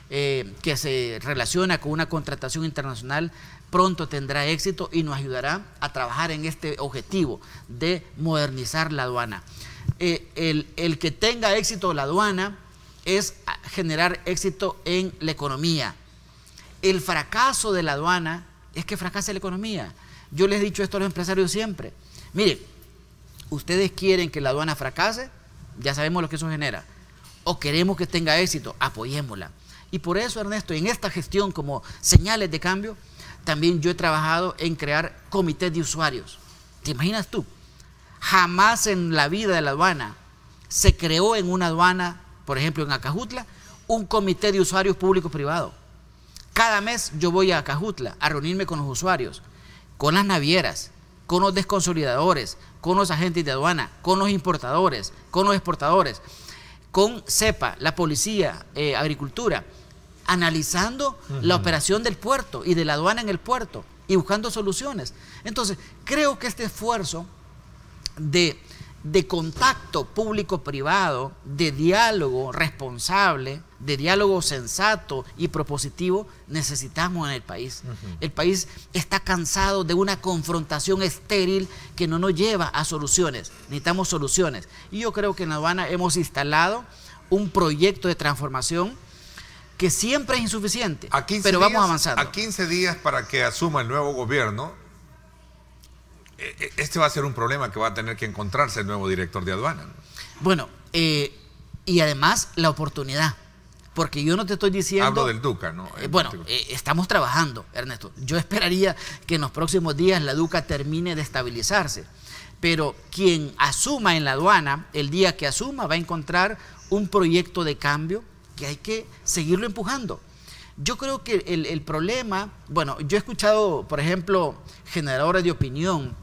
que se relaciona con una contratación internacional pronto tendrá éxito y nos ayudará a trabajar en este objetivo de modernizar la aduana. El que tenga éxito la aduana es generar éxito en la economía. El fracaso de la aduana es que fracase la economía. Yo les he dicho esto a los empresarios siempre. Miren, ustedes quieren que la aduana fracase, ya sabemos lo que eso genera. O queremos que tenga éxito, apoyémosla. Y por eso, Ernesto, en esta gestión como señales de cambio, también yo he trabajado en crear comités de usuarios. ¿Te imaginas tú? Jamás en la vida de la aduana se creó en una aduana, por ejemplo en Acajutla, un comité de usuarios público-privado. Cada mes yo voy a Acajutla a reunirme con los usuarios, con las navieras, con los desconsolidadores, con los agentes de aduana, con los importadores, con los exportadores, con CEPA, la policía, agricultura, analizando la operación del puerto y de la aduana en el puerto y buscando soluciones. Entonces, creo que este esfuerzo de contacto público-privado, de diálogo responsable, de diálogo sensato y propositivo, necesitamos en el país. El país está cansado de una confrontación estéril que no nos lleva a soluciones. Necesitamos soluciones. Y yo creo que en la aduana hemos instalado un proyecto de transformación que siempre es insuficiente, pero vamos avanzando. A 15 días para que asuma el nuevo gobierno, este va a ser un problema que va a tener que encontrarse el nuevo director de aduana, ¿no? Bueno, y además la oportunidad, porque yo no te estoy diciendo... Hablo del DUCA, ¿no? Estamos trabajando, Ernesto. Yo esperaría que en los próximos días la DUCA termine de estabilizarse, pero quien asuma en la aduana, el día que asuma, va a encontrar un proyecto de cambio que hay que seguirlo empujando. Yo creo que el problema... Bueno, yo he escuchado, por ejemplo, generadores de opinión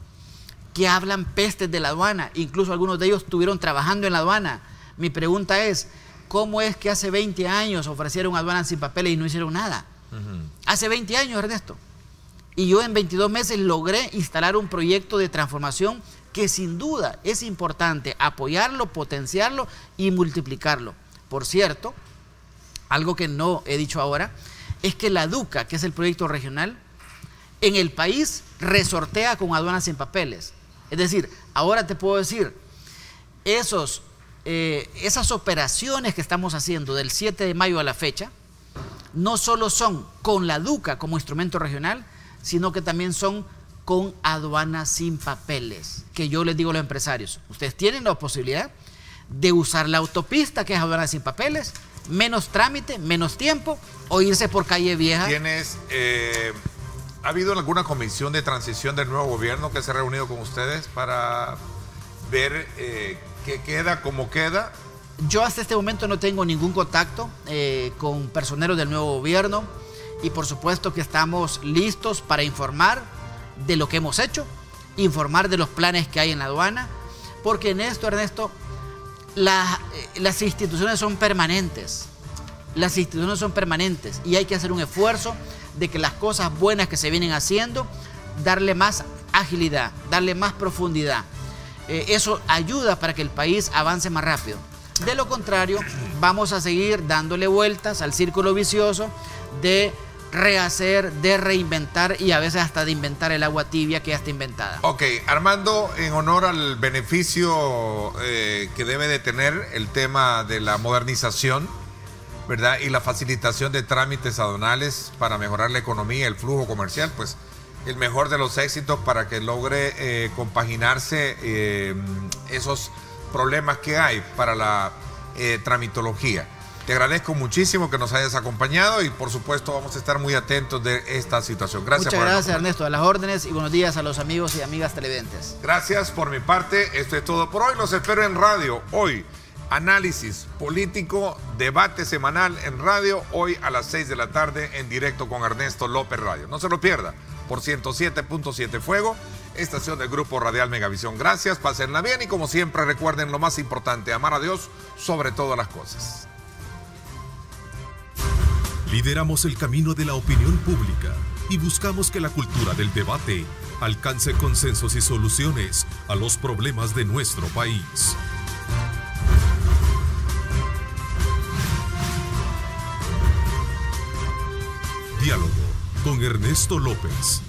que hablan pestes de la aduana, incluso algunos de ellos estuvieron trabajando en la aduana. Mi pregunta es, ¿cómo es que hace 20 años ofrecieron aduanas sin papeles y no hicieron nada? Hace 20 años, Ernesto. Y yo en 22 meses logré instalar un proyecto de transformación que sin duda es importante apoyarlo, potenciarlo y multiplicarlo. Por cierto, algo que no he dicho ahora, es que la DUCA, que es el proyecto regional, en el país resortea con aduanas sin papeles. Es decir, ahora te puedo decir, esas operaciones que estamos haciendo del 7 de mayo a la fecha, no solo son con la DUCA como instrumento regional, sino que también son con aduanas sin papeles. Que yo les digo a los empresarios, ustedes tienen la posibilidad de usar la autopista, que es aduana sin papeles, menos trámite, menos tiempo, o irse por calle vieja. ¿Ha habido alguna comisión de transición del nuevo gobierno que se ha reunido con ustedes para ver qué queda, cómo queda? Yo hasta este momento no tengo ningún contacto con personeros del nuevo gobierno y por supuesto que estamos listos para informar de lo que hemos hecho, informar de los planes que hay en la aduana, porque en esto, Ernesto, las instituciones son permanentes. Las instituciones son permanentes y hay que hacer un esfuerzo de que las cosas buenas que se vienen haciendo, darle más agilidad, darle más profundidad. Eso ayuda para que el país avance más rápido. De lo contrario, vamos a seguir dándole vueltas al círculo vicioso de rehacer, de reinventar y a veces hasta de inventar el agua tibia que ya está inventada. Ok, Armando, en honor al beneficio que debe de tener el tema de la modernización, ¿verdad? Y la facilitación de trámites aduanales para mejorar la economía, el flujo comercial, pues el mejor de los éxitos para que logre compaginarse esos problemas que hay para la tramitología. Te agradezco muchísimo que nos hayas acompañado y por supuesto vamos a estar muy atentos de esta situación. Gracias. Muchas gracias, Ernesto, a las órdenes y buenos días a los amigos y amigas televidentes. Gracias por mi parte, esto es todo por hoy, los espero en radio hoy. Análisis político, debate semanal en radio, hoy a las 6 de la tarde en directo con Ernesto López Radio. No se lo pierda, por 107.7 Fuego, estación del Grupo Radial Megavisión. Gracias, pásenla bien y como siempre recuerden lo más importante, amar a Dios sobre todas las cosas. Lideramos el camino de la opinión pública y buscamos que la cultura del debate alcance consensos y soluciones a los problemas de nuestro país. Diálogo con Ernesto López.